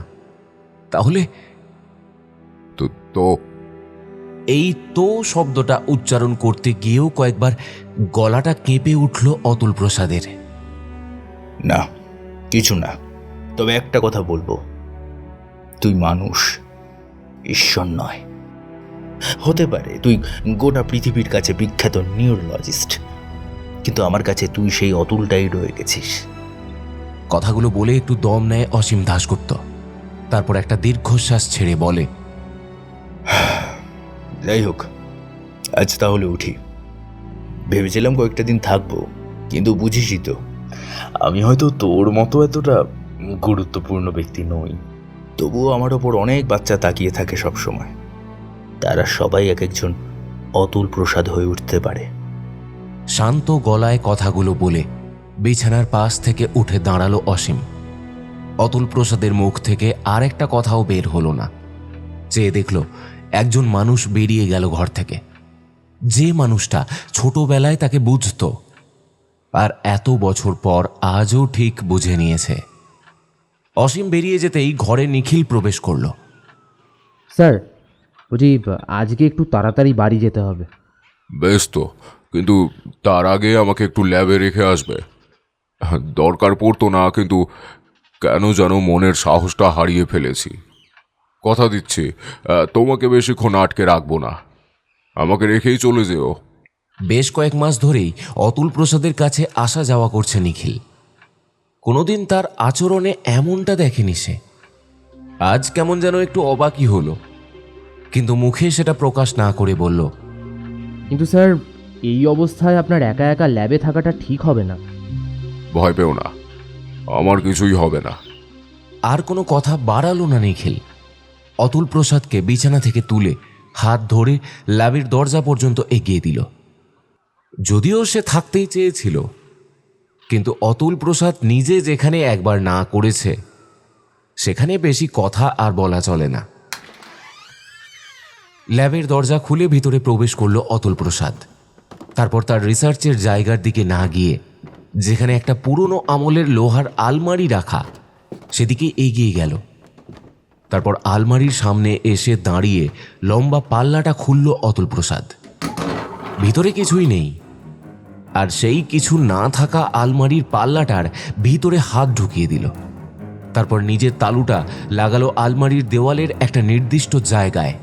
তাহলে তো তো এই তো শব্দটা উচ্চারণ করতে গিয়েও কয়েকবার গলাটা কেঁপে উঠল অতুল প্রসাদের। না, কিছু না। তবে একটা কথা বলবো, তুই মানুষ, ঈশ্বর নয়। হতে পারে তুই গোটা পৃথিবীর কাছে বিখ্যাত নিউরোলজিস্ট, কিন্তু আমার কাছে তুই সেই অতুলটাই রয়ে গেছিস। কথাগুলো বলে একটু দম নেয় অসীম দাশগুপ্ত। তারপর একটা দীর্ঘশ্বাস ছেড়ে বলে, যাই হোক, আজ তাহলে উঠি। ভেবেছিলাম কয়েকটা দিন থাকবো, কিন্তু বুঝিসই তো আমি হয়তো তোর মতো এতটা গুরুত্বপূর্ণ ব্যক্তি নই। তবুও আমার ওপর অনেক বাচ্চা তাকিয়ে থাকে সব সময়। তারা সবাই এক একজন অতুল প্রসাদ হয়ে উঠতে পারে। শান্ত গলায় কথাগুলো বলে বিছানার পাশ থেকে উঠে দাঁড়ালো অসীম। অতুল প্রসাদের মুখ থেকে আর একটা কথাও বের হলো না। চেয়ে দেখল একজন মানুষ বেরিয়ে গেল ঘর থেকে, যে মানুষটা ছোটবেলায় তাকে বুঝতো আর এত বছর পর আজও ঠিক বুঝে নিয়েছে। অসীম বেরিয়ে যেতেই ঘরে নিখিল প্রবেশ করল। স্যার, বলছি আজকে একটু তাড়াতাড়ি বাড়ি যেতে হবে। বেশ তো, কিন্তু তার আগে আমাকে একটু ল্যাবে রেখে আসবে। দরকার পড়তো না, কিন্তু কেন যেন মনের সাহসটা হারিয়ে ফেলেছি। কথা দিচ্ছি তোমাকে বেশিক্ষণ আটকে রাখবো না, আমাকে রেখেই চলে যেও। বেশ কয়েক মাস ধরেই অতুল প্রসাদের কাছে আসা যাওয়া করছে নিখিল। কোনোদিন তার আচরণে এমনটা দেখেনি সে। আজ কেমন যেন একটু অবাকই হলো, কিন্তু মুখে সেটা প্রকাশ না করে বলল, কিন্তু স্যার, এই অবস্থায় আপনার একা একা ল্যাবে থাকাটা ঠিক হবে না। ভয় পেও না, আমার কিছুই হবে না। আর কোনো কথা বাড়ালো না নিখিল। অতুল প্রসাদকে বিছানা থেকে তুলে হাত ধরে ল্যাবের দরজা পর্যন্ত এগিয়ে দিল। যদিও সে থাকতেই চেয়েছিল, কিন্তু অতুল প্রসাদ নিজে যেখানে একবার না করেছে সেখানে বেশি কথা আর বলা চলে না। ল্যাবের দরজা খুলে ভিতরে প্রবেশ করল অতুল প্রসাদ। তারপর তার রিসার্চের জায়গার দিকে না গিয়ে যেখানে একটা পুরনো আমলের লোহার আলমারি রাখা সেদিকে এগিয়ে গেল। তারপর আলমারির সামনে এসে দাঁড়িয়ে লম্বা পাল্লাটা খুলল অতুল প্রসাদ। ভিতরে কিছুই নেই, আর সেই কিছু না থাকা আলমারির পাল্লাটার ভিতরে হাত ঢুকিয়ে দিল। তারপর নিজের তালুটা লাগালো আলমারির দেওয়ালের একটা নির্দিষ্ট জায়গায়,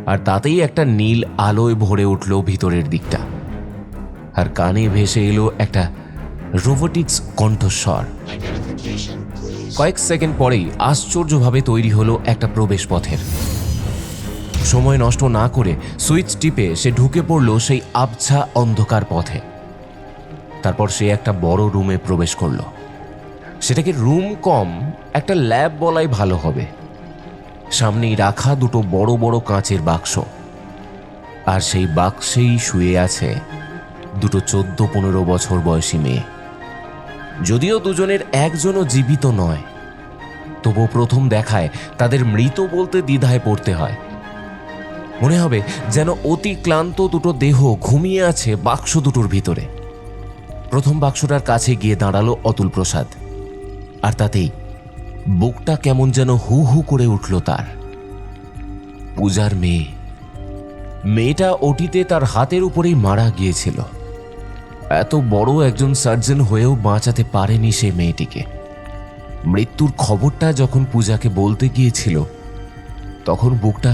আর তাতেই একটা নীল আলোয় ভরে উঠল ভিতরের দিকটা। আর কানে ভেসে এলো একটা রোবোটিক্স কণ্ঠস্বর। কয়েক সেকেন্ড পরেই আশ্চর্যভাবে তৈরি হলো একটা প্রবেশ পথের। সময় নষ্ট না করে সুইচ টিপে সে ঢুকে পড়ল সেই আবছা অন্ধকার পথে। তারপর সে একটা বড় রুমে প্রবেশ করল। সেটাকে রুম কম একটা ল্যাব বলাই ভালো হবে। সামনেই রাখা দুটো বড় বড় কাঁচের বাক্স, আর সেই বাক্সেই শুয়ে আছে দুটো 14-15 বছর বয়সী মেয়ে। যদিও দুজনের একজনও জীবিত নয়, তবু প্রথম দেখায় তাদের মৃত বলতে দ্বিধায় পড়তে হয়। মনে হবে যেন অতি ক্লান্ত দুটো দেহ ঘুমিয়ে আছে বাক্স দুটোর ভিতরে। প্রথম বাক্সটার কাছে গিয়ে দাঁড়ালো অতুল প্রসাদ, আর তাতেই বুকটা কেমন যেন হু হু করে উঠল তার। পূজার মেয়ে। মেয়েটা ওটিতে তার হাতের উপরেই মারা গিয়েছিল। এত বড় একজন সার্জন হয়েও বাঁচাতে পারেনি সে মেয়েটিকে। মৃত্যুর খবরটা যখন পূজাকে বলতে গিয়েছিল, তখন বুকটা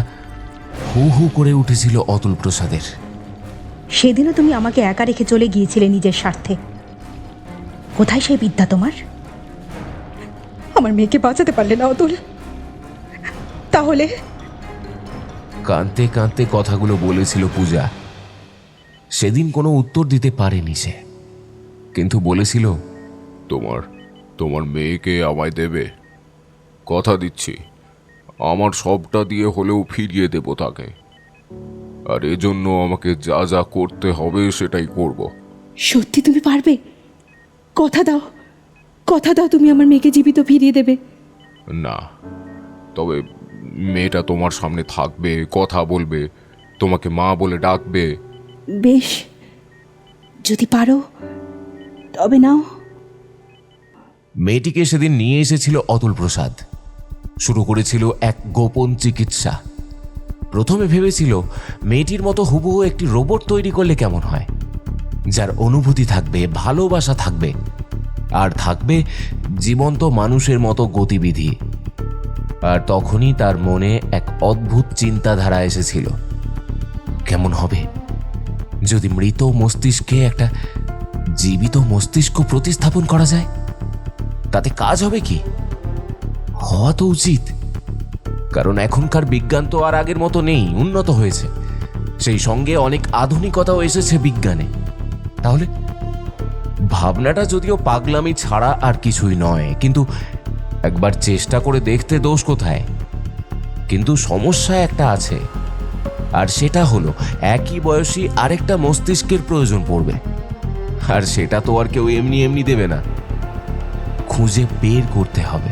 হু হু করে উঠেছিল অতুল প্রসাদের। সেদিনও তুমি আমাকে একা রেখে চলে গিয়েছিলে নিজের স্বার্থে। কোথায় সেই বিদ্যা তোমার? আমার মেয়েকে বাঁচাতে পারলে না অতুল। তাহলে কাঁদতে কাঁদতে কথাগুলো বলেছিল পূজা। সেদিন কোনো উত্তর দিতে পারেনি সে, কিন্তু বলেছিল, তোমার মেয়েকে আমায় দেবে? কথা দিচ্ছি, আমার সবটা দিয়ে হলেও ফিরিয়ে দেব তাকে। আর এজন্য আমাকে যা যা করতে হবে সেটাই করব। সত্যি তুমি পারবে? কথা দাও, কথা দাও তুমি আমার মেয়েকে জীবিত ফিরিয়ে দেবে। না, তবে মেয়েটা তোমার সামনে থাকবে, কথা বলবে, তোমাকে মা বলে ডাকবে। বেশ, যদি পারো তবে নাও। মেয়েটিকে সেদিন নিয়ে এসেছিল অতুল প্রসাদ। শুরু করেছিল এক গোপন চিকিৎসা। প্রথমে ভেবেছিল মেয়েটির মতো হুবহু একটি রোবট তৈরি করলে কেমন হয়, যার অনুভূতি থাকবে, ভালোবাসা থাকবে, আর থাকবে জীবন্ত মানুষের মতো গতিবিধি। আর তখনই তার মনে এক অদ্ভুত চিন্তাধারা এসেছিল, কেমন হবে যদি মৃত মস্তিষ্কে একটা জীবিত মস্তিষ্ক প্রতিস্থাপন করা যায়? তাতে কাজ হবে কি? হওয়া তো উচিত, কারণ এখনকার বিজ্ঞান তো আর আগের মতো নেই, উন্নত হয়েছে। সেই সঙ্গে অনেক আধুনিকতাও এসেছে বিজ্ঞানে। তাহলে ভাবনাটা যদিও পাগলামি ছাড়া আর কিছুই নয়, কিন্তু একবার চেষ্টা করে দেখতে দোষ কোথায়? কিন্তু সমস্যা একটা আছে, আর সেটা হলো একই বয়সী আরেকটা মস্তিষ্কের প্রয়োজন পড়বে। আর সেটা তো আর কেউ এমনি এমনি দেবে না, খুঁজে বের করতে হবে।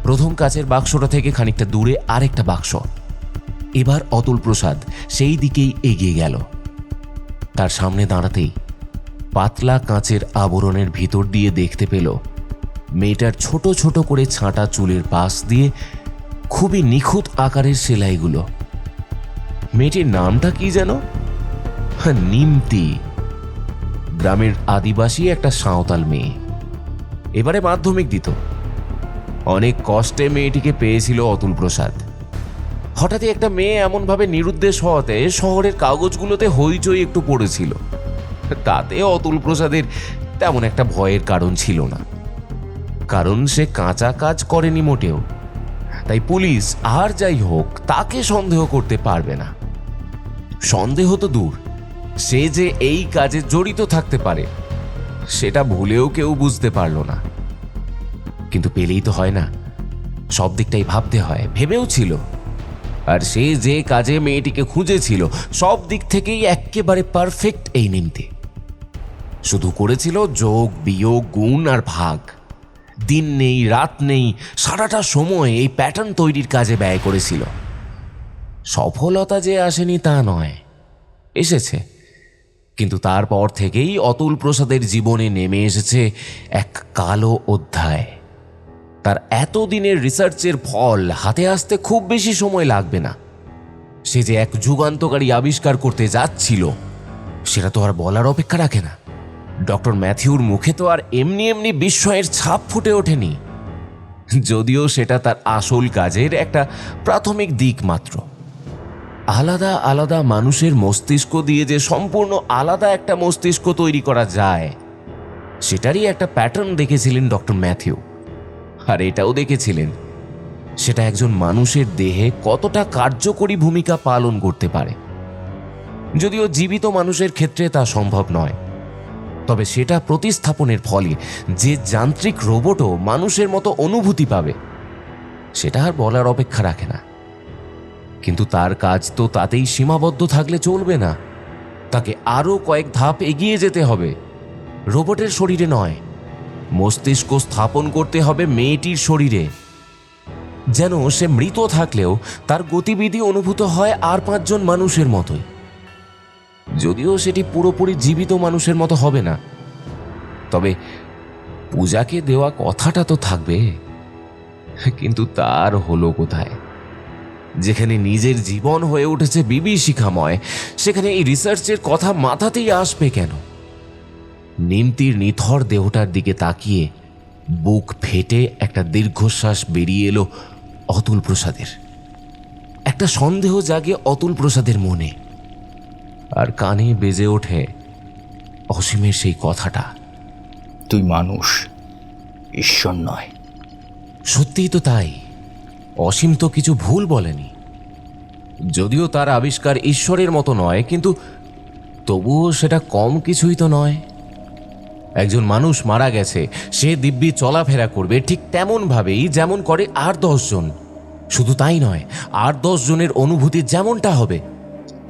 প্রথম কাচের বাক্সটা থেকে খানিকটা দূরে আরেকটা বাক্স। এবার অতুল প্রসাদ সেই দিকেই এগিয়ে গেল। তার সামনে দাঁড়াতেই পাতলা কাঁচের আবরণের ভিতর দিয়ে দেখতে পেল মেয়েটার ছোট ছোট করে ছাঁটা চুলের পাশ দিয়ে খুবই নিখুঁত আকারের সেলাইগুলো। মেয়েটির নামটা কি যেন? নিমতি। গ্রামের আদিবাসী একটা সাঁওতাল মেয়ে, এবারে মাধ্যমিক দিত। অনেক কষ্টে মেয়েটিকে পেয়েছিল অতুল প্রসাদ। হঠাৎই একটা মেয়ে এমনভাবে নিরুদ্দেশ হওয়াতে শহরের কাগজগুলোতে হইচই একটু পড়েছিল। তাতে অতুল প্রসাদের তেমন একটা ভয়ের কারণ ছিল না, কারণ সে কাঁচা কাজ করেনি মোটেও। তাই পুলিশ আর যাই হোক তাকে সন্দেহ করতে পারবে না। সন্দেহ তো দূর, সে যে এই কাজে জড়িত থাকতে পারে সেটা ভুলেও কেউ বুঝতে পারল না। কিন্তু পেলেই তো হয় না, সব দিকটাই ভাবতে হয়। ভেবেও ছিল, আর সে যে কাজে মেয়েটিকে খুঁজেছিল সব দিক থেকেই একেবারে পারফেক্ট এই নিমতি। শুধু করেছিল যোগ, বিয়োগ, গুণ আর ভাগ। দিন নেই, রাত নেই, সারাটা সময় এই প্যাটার্ন তৈরির কাজে ব্যয় করেছিল। সফলতা যে আসেনি তা নয়, এসেছে। কিন্তু তারপর থেকেই অতুল প্রসাদের জীবনে নেমে এসেছে এক কালো অধ্যায়। তার এতদিনের রিসার্চের ফল হাতে আসতে খুব বেশি সময় লাগবে না। সে যে এক যুগান্তকারী আবিষ্কার করতে যাচ্ছিল সেটা তো আর বলার অপেক্ষা রাখে না। ডক্টর ম্যাথিউর মুখে তো আর এমনি এমনি বিস্ময়ের ছাপ ফুটে ওঠেনি, যদিও সেটা তার আসল কাজের একটা প্রাথমিক দিক মাত্র। আলাদা আলাদা মানুষের মস্তিষ্ক দিয়ে যে সম্পূর্ণ আলাদা একটা মস্তিষ্ক তৈরি করা যায় সেটারই একটা প্যাটার্ন দেখেছিলেন ডক্টর ম্যাথিউ। আর এটাও দেখেছিলেন সেটা একজন মানুষের দেহে কতটা কার্যকরী ভূমিকা পালন করতে পারে। যদিও জীবিত মানুষের ক্ষেত্রে তা সম্ভব নয়, তবে সেটা প্রতিস্থাপনের ফলে যে যান্ত্রিক রোবটও মানুষের মতো অনুভূতি পাবে সেটা আর বলার অপেক্ষা রাখে না। কিন্তু তার কাজ তো তাতেই সীমাবদ্ধ থাকলে চলবে না, তাকে আরও কয়েক ধাপ এগিয়ে যেতে হবে। রোবটের শরীরে নয়, মস্তিষ্ক স্থাপন করতে হবে মেয়েটির শরীরে, যেন সে মৃত থাকলেও তার গতিবিধি অনুভূত হয় আর 5 জন মানুষের মতোই। যদিও সেটি পুরোপুরি জীবিত মানুষের মতো হবে না, তবে পূজাকে দেওয়া কথাটা তো থাকবে। কিন্তু তার হলো কোথায়? যেখানে নিজের জীবন হয়ে উঠেছে বিভীষিকাময়, সেখানে এই রিসার্চের কথা মাথাতেই আসবে কেন? নিমতির নিথর দেহটার দিকে তাকিয়ে বুক ফেটে একটা দীর্ঘশ্বাস বেরিয়ে এলো অতুল প্রসাদের। এক একটা সন্দেহ জাগে অতুল প্রসাদের মনে, আর কানে বেজে ওঠে অসীমের সেই কথাটা, তুই মানুষ, ঈশ্বর নয়। সত্যিই তো তাই। অসীম তো কিছু ভুল বলেনি। যদিও তার আবিষ্কার ঈশ্বরের মতো নয়, কিন্তু তবুও সেটা কম কিছুই তো নয়। একজন মানুষ মারা গেছে, সে দিব্যি চলাফেরা করবে ঠিক তেমনভাবেই যেমন করে আর 10 জন। শুধু তাই নয়, আর 10 জনের অনুভূতি যেমনটা হবে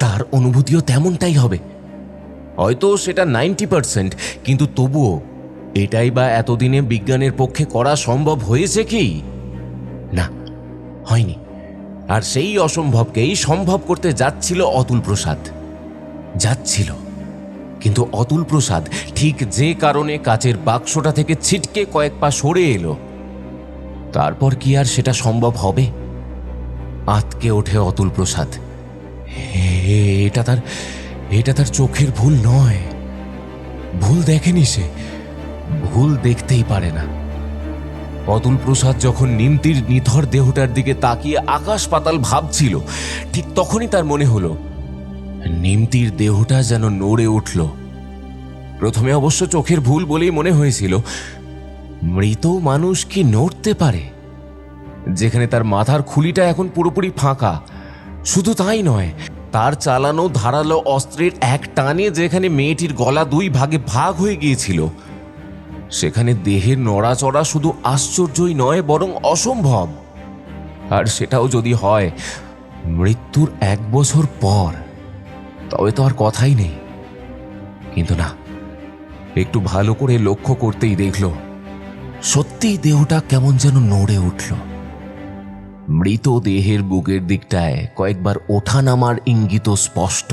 তার অনুভূতিও তেমনটাই হবে। হয়তো সেটা 90%, কিন্তু তবুও এটাই বা এতদিনে বিজ্ঞানের পক্ষে করা সম্ভব হয়েছে কি? না, হয়নি। আর সেই অসম্ভবকেই সম্ভব করতে যাচ্ছিল অতুল প্রসাদ। যাচ্ছিল, কিন্তু অতুল প্রসাদ ঠিক যে কারণে কাচের বাক্সটা থেকে ছিটকে কয়েক পা সরে এলো, তারপর কি আর সেটা সম্ভব হবে? আঁতকে ওঠে অতুল প্রসাদ। এটা তার চোখের ভুল নয়। ভুল দেখেনি সে, ভুল দেখতেই পারে না। অতুল প্রসাদ যখন নিমতির নিথর দেহটার দিকে তাকিয়ে আকাশ পাতাল ভাবছিল, ঠিক তখনই তার মনে হলো নিমতির দেহটা যেন নড়ে উঠল। প্রথমে অবশ্য চোখের ভুল বলেই মনে হয়েছিল। মৃত মানুষ কি নড়তে পারে, যেখানে তার মাথার খুলিটা এখন পুরোপুরি ফাঁকা? শুধু তাই নয়, তার চালানো ধারালো অস্ত্রের এক টানে যেখানে মেয়েটির গলা 2 ভাগে ভাগ হয়ে গিয়েছিল, সেখানে দেহের নড়াচড়া শুধু আশ্চর্যই নয়, বরং অসম্ভব। আর সেটাও যদি হয় মৃত্যুর 1 বছর পর, তবে তো আর কথাই নেই। কিন্তু না, একটু ভালো করে লক্ষ্য করতেই দেখল সত্যিই দেহটা কেমন যেন নড়ে উঠল। মৃত দেহের বুকের দিকটায় কয়েকবার ওঠানামার ইঙ্গিত স্পষ্ট,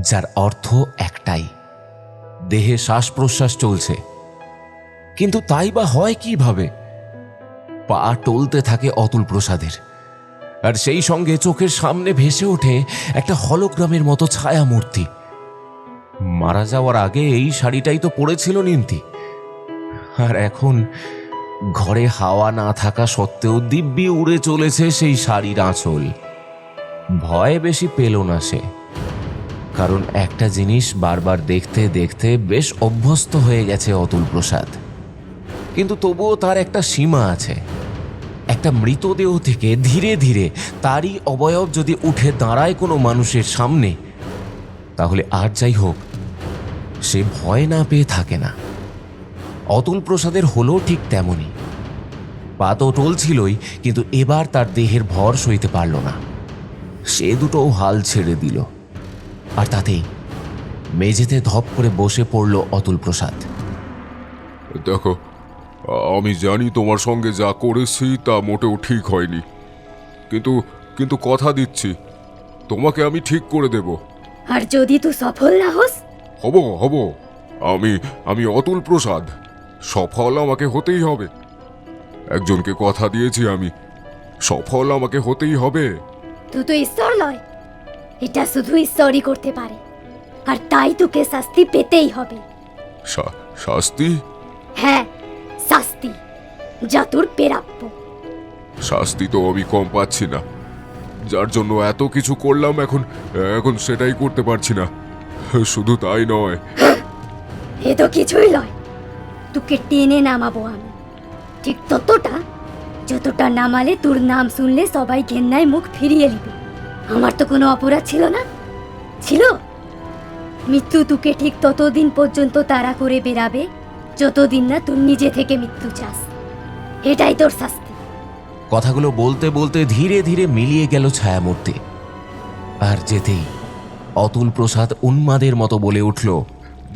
যার অর্থ একটাই, দেহে শ্বাস প্রশ্বাস চলছে। কিন্তু তাই বা হয় কিভাবে? পা টলতে থাকে অতুল প্রসাদের, আর সেই সঙ্গে চোখের সামনে ভেসে ওঠে একটা হলোগ্রামের মতো ছায়া মূর্তি। মারা যাওয়ার আগে এই শাড়িটাই তো পরেছিল নিমতি, আর এখন ঘরে হাওয়া না থাকা সত্ত্বেও দিব্যি উড়ে চলেছে সেই শাড়ির আঁচল। ভয় বেশি পেল না সে, কারণ একটা জিনিস বারবার দেখতে দেখতে বেশ অভ্যস্ত হয়ে গেছে অতুল প্রসাদ। কিন্তু তবুও তার একটা সীমা আছে। একটা মৃতদেহ থেকে ধীরে ধীরে তারই অবয়ব যদি উঠে দাঁড়ায় কোনো মানুষের সামনে, তাহলে আর যাই হোক, সে ভয় না পেয়ে থাকে না। অতুল প্রসাদের হলো ঠিক তেমনই। পা তো টলছিলই, কিন্তু এবার তার দেহের ভর সইতে পারল না। সে দুটোও হাল ছেড়ে দিল, আর তাতেই মেঝেতে ধপ করে বসে পড়ল অতুল প্রসাদ। দেখো, আমি জানি তোমার সঙ্গে যা করেছি তা মোটেও ঠিক হয়নি, কিন্তু কিন্তু কথা দিচ্ছি তোমাকে আমি ঠিক করে দেব। আর যদি তুই সফল না হোস? হব। আমি অতুল প্রসাদ, সফল আমাকে হতেই হবে। একজনকে কথা দিয়েছি আমি, সফল আমাকে হতেই হবে। তুই তো ঈশ্বর নয়, এটা শুধু ঈশ্বরই করতে পারে, আর তাই তোকে শাস্তি পেতেই হবে। শাস্তি? হ্যাঁ, শাস্তি, যা তোর প্রাপ্য। শাস্তি তো আমি কম পাচ্ছি না, যার জন্য এত কিছু করলাম, এখন সেটাই করতে পারছি না। শুধু তাই নয়, এ তো কিছুই নয়। তোকে টেনে নামাবো আমি, ঠিক যতটা নামালে তোর নাম শুনলে সবাই ঘেন্নায় মুখ ফিরিয়ে নিবে। আমার তো কোনো অপরাধ ছিল না, ছিল? মৃত্যু তোকে ঠিক ততদিন পর্যন্ত তাড়া করে বেরাবে যতদিন না তুই নিজে থেকে মৃত্যু চাস। এটাই তোর শাস্তি। কথাগুলো বলতে বলতে ধীরে ধীরে মিলিয়ে গেল ছায়ামূর্তি, আর যেতেই অতুল প্রসাদ উন্মাদের মতো বলে উঠল,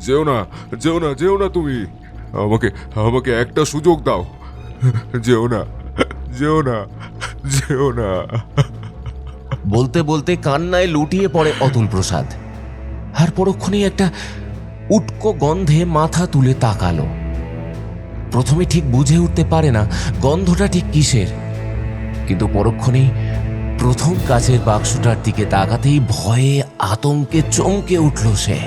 যেও না তুমি, আমাকে একটা সুযোগ দাও। যেও না। বলতে বলতে কান্নায় লুটিয়ে পড়ে অতুল প্রসাদ, আর পরক্ষণেই একটা উটকো গন্ধে মাথা তুলে তাকালো। প্রথমে ঠিক বুঝে উঠতে পারে না গন্ধটা ঠিক কিসের, কিন্তু পরক্ষণেই প্রথম কাচের বাক্সটার দিকে তাকাতেই ভয়ে আতঙ্কে চমকে উঠল সে।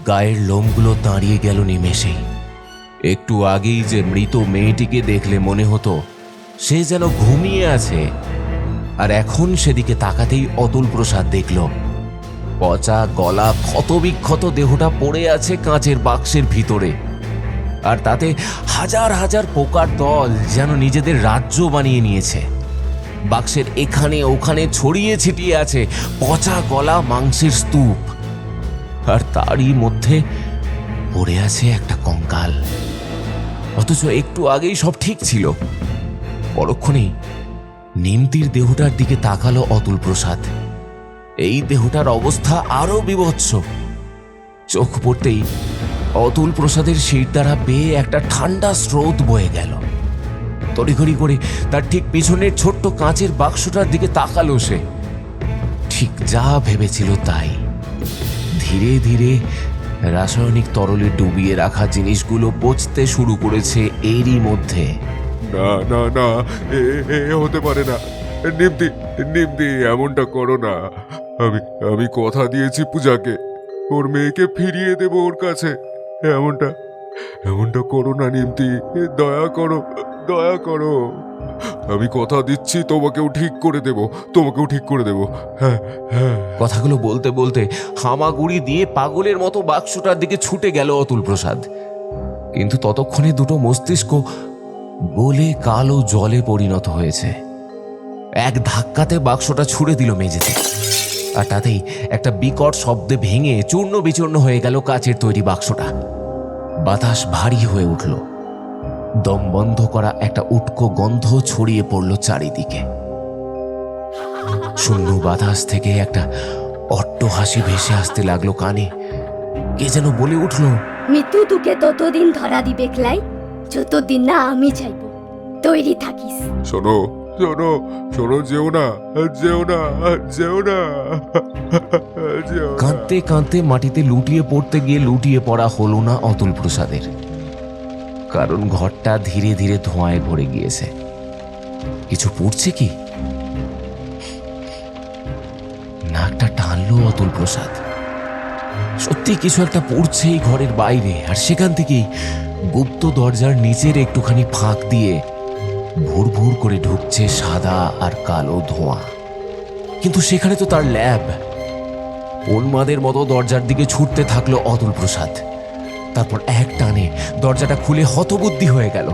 গায়ের লোমগুলো দাঁড়িয়ে গেল নিমেষেই। একটু আগেই যে মৃত মেয়েটিকে দেখলে মনে হতো সে যেন ঘুমিয়ে আছে, আর এখন সেদিকে তাকাতেই অতুল প্রসাদ দেখল পচা গলা ক্ষতবিক্ষত দেহটা পড়ে আছে কাঁচের বাক্সের ভিতরে, আর তাতে হাজার হাজার পোকার দল যেন নিজেদের রাজ্য বানিয়ে নিয়েছে। বাক্সের এখানে ওখানে ছড়িয়ে ছিটিয়ে আছে পচা গলা মাংসের স্তূপ, আর তারই মধ্যে পড়ে আছে একটা কঙ্কাল। অথচ একটু আগেই সব ঠিক ছিল। পরক্ষণেই নিমতির দেহটার দিকে তাকালো অতুল প্রসাদ। এই দেহটার অবস্থা আরো বিভৎস। চোখ পড়তেই অতুল প্রসাদের শির দ্বারা বেয়ে একটা ঠান্ডা স্রোত বয়ে গেল। তড়িঘড়ি করে তার ঠিক পিছনের ছোট্ট কাঁচের বাক্সটার দিকে তাকালো সে। ঠিক যা ভেবেছিল তাই। ধীরে ধীরে রাসায়নিক তরলে ডুবিয়ে রাখা জিনিসগুলো পচতে শুরু করেছে এরই মধ্যে। না না না, এ হতে পারে না। নিমতি নিমতি, এমনটা করো না। আমি কথা দিয়েছি পূজাকে, ওর মেয়েকে ফিরিয়ে দেব ওর কাছে। এমনটা করো না নিমতি, দয়া করো, দয়া করো। আমি কথা দিচ্ছি তোমাকেও ঠিক করে দেব। হ্যাঁ হ্যাঁ। কথাগুলো বলতে বলতে হামাগুড়ি দিয়ে পাগলের মতো বাক্সটার দিকে ছুটে গেল অতুল প্রসাদ। কিন্তু ততক্ষণে দুটো মস্তিষ্ক গলে কালো জলে পরিণত হয়েছে। এক ধাক্কাতে বাক্সটা ছুড়ে দিল মেঝেতে, আর তাতেই একটা বিকট শব্দে ভেঙে চূর্ণ বিচূর্ণ হয়ে গেল কাচের তৈরি বাক্সটা। বাতাস ভারী হয়ে উঠল। দম বন্ধ করা একটা উটকো গন্ধ ছড়িয়ে পড়ল চারিদিকে। শূন্য বাতাস থেকে একটা অট্ট হাসি ভেসে আসতে লাগলো কানে। কে যেন বলে উঠল, মৃত্যু তোকে ততদিন ধরা দিবে ক্লাই যতদিন না আমি চাইব। তৈরি থাকিস। শোনো, যেও না। কাঁদতে কাঁদতে মাটিতে লুটিয়ে পড়তে গিয়ে লুটিয়ে পড়া হলো না অতুল প্রসাদের, কারণ ঘরটা ধীরে ধীরে ধোঁয়ায় ভরে গিয়েছে। কিছু পুড়ছে কি? নাকটা টানলো অতুল প্রসাদ। সত্যি কিছু একটা পুড়ছে এই ঘরের বাইরে, আর সেখান থেকেই গুপ্ত দরজার নিচের একটুখানি ফাঁক দিয়ে ভুর ভুর করে ঢুকছে সাদা আর কালো ধোঁয়া। কিন্তু সেখানে তো তার ল্যাব। উন্মাদের মতো দরজার দিকে ছুটতে থাকলো অতুল প্রসাদ। তারপর এক টানে দরজাটা খুলে হতবুদ্ধি হয়ে গেল।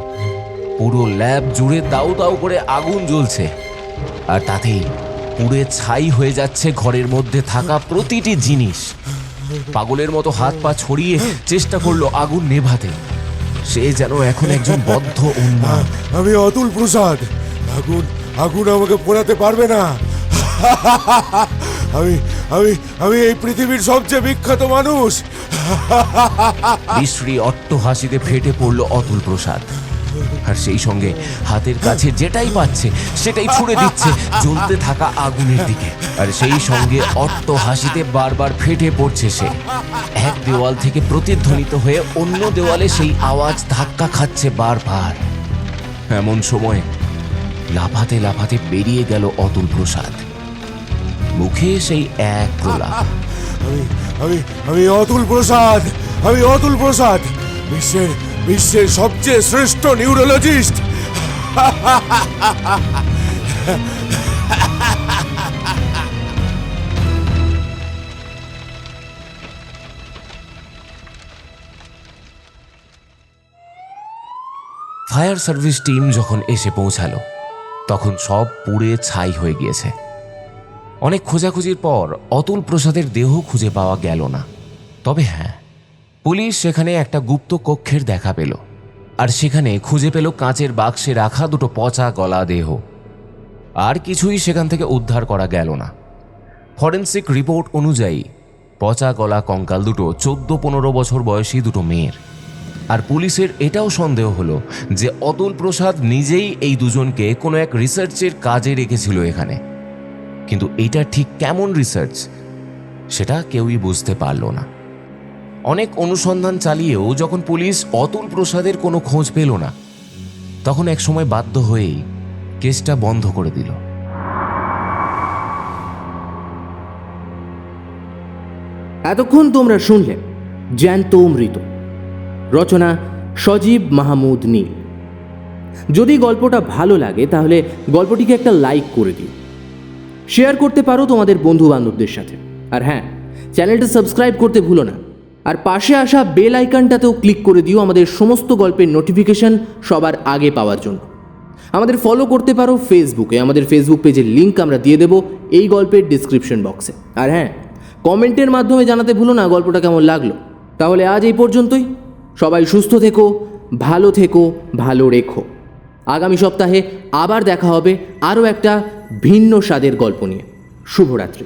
পুরো ল্যাব জুড়ে দাউ দাউ করে আগুন জ্বলছে, আর তাতেই পুড়ে ছাই হয়ে যাচ্ছে ঘরের মধ্যে থাকা প্রতিটি জিনিস। পাগলের মতো হাত পা ছড়িয়ে চেষ্টা করলো আগুন নেভাতে। সে যেন এখন একজন বদ্ধ উন্মাদ। আমি অতুল প্রসাদ, আগুন আমাকে পোড়াতে পারবে না। আমি এই পৃথিবীর সবচেয়ে বিখ্যাত মানুষ। বিশ্রী অট্ট হাসিতে ফেটে পড়ল অতুল প্রসাদ, আর সেই সঙ্গে হাতের কাছে যেটাই পাচ্ছে সেটাই ছুড়ে দিচ্ছে জ্বলতে থাকা আগুনের দিকে। আর সেই সঙ্গে অট্ট হাসিতে বারবার ফেটে পড়ছে সে। এক দেওয়াল থেকে প্রতিধ্বনিত হয়ে অন্য দেওয়ালে সেই আওয়াজ ধাক্কা খাচ্ছে বারবার। এমন সময় লাফাতে লাফাতে বেরিয়ে গেল অতুল প্রসাদ। মুখে সেই এক প্রলাপ, আমি অতুল প্রসাদ, বিশ্বের সবচেয়ে শ্রেষ্ঠ নিউরোলজিস্ট। ফায়ার সার্ভিস টিম যখন এসে পৌঁছালো তখন সব পুড়ে ছাই হয়ে গিয়েছে। অনেক খোঁজাখুঁজির পর অতুল প্রসাদের দেহ খুঁজে পাওয়া গেল না। তবে হ্যাঁ, পুলিশ সেখানে একটা গুপ্ত কক্ষের দেখা পেল, আর সেখানে খুঁজে পেল কাঁচের বাক্সে রাখা দুটো পচা গলা দেহ। আর কিছুই সেখান থেকে উদ্ধার করা গেল না। ফরেন্সিক রিপোর্ট অনুযায়ী পচা গলা কঙ্কাল দুটো 14-15 বছর বয়সী দুটো মেয়ের। আর পুলিশের এটাও সন্দেহ হলো যে অতুল প্রসাদ নিজেই এই দুজনকে কোনো এক রিসার্চের কাজে রেখেছিল এখানে। কিন্তু এটা ঠিক কেমন রিসার্চ সেটা কেউই বুঝতে পারল না। অনেক অনুসন্ধান চালিয়েও যখন পুলিশ অতুল প্রসাদের কোনো খোঁজ পেল না, তখন এক সময় বাধ্য হয়েই কেসটা বন্ধ করে দিল। এতক্ষণ তোমরা শুনলে জ্যান্ত মৃত, রচনা সজীব মাহমুদ নীল। যদি গল্পটা ভালো লাগে তাহলে গল্পটিকে একটা লাইক করে দিও, শেয়ার করতে পারো তোমাদের বন্ধু বান্ধবদের সাথে। আর হ্যাঁ, চ্যানেলটা সাবস্ক্রাইব করতে ভুলো না। আর পাশে আসা বেল আইকনটাতেও ক্লিক করে দিও আমাদের সমস্ত গল্পের নোটিফিকেশন সবার আগে পাওয়ার জন্য। আমাদের ফলো করতে পারো ফেসবুকে, আমাদের ফেসবুক পেজের লিঙ্ক আমরা দিয়ে দেবো এই গল্পের ডিসক্রিপশন বক্সে। আর হ্যাঁ, কমেন্টের মাধ্যমে জানাতে ভুলো না গল্পটা কেমন লাগলো। তাহলে আজ এই পর্যন্তই। সবাই সুস্থ থেকো, ভালো থেকো, ভালো রেখো। আগামী সপ্তাহে আবার দেখা হবে আরও একটা ভিন্ন স্বাদের গল্প নিয়ে। শুভরাত্রি।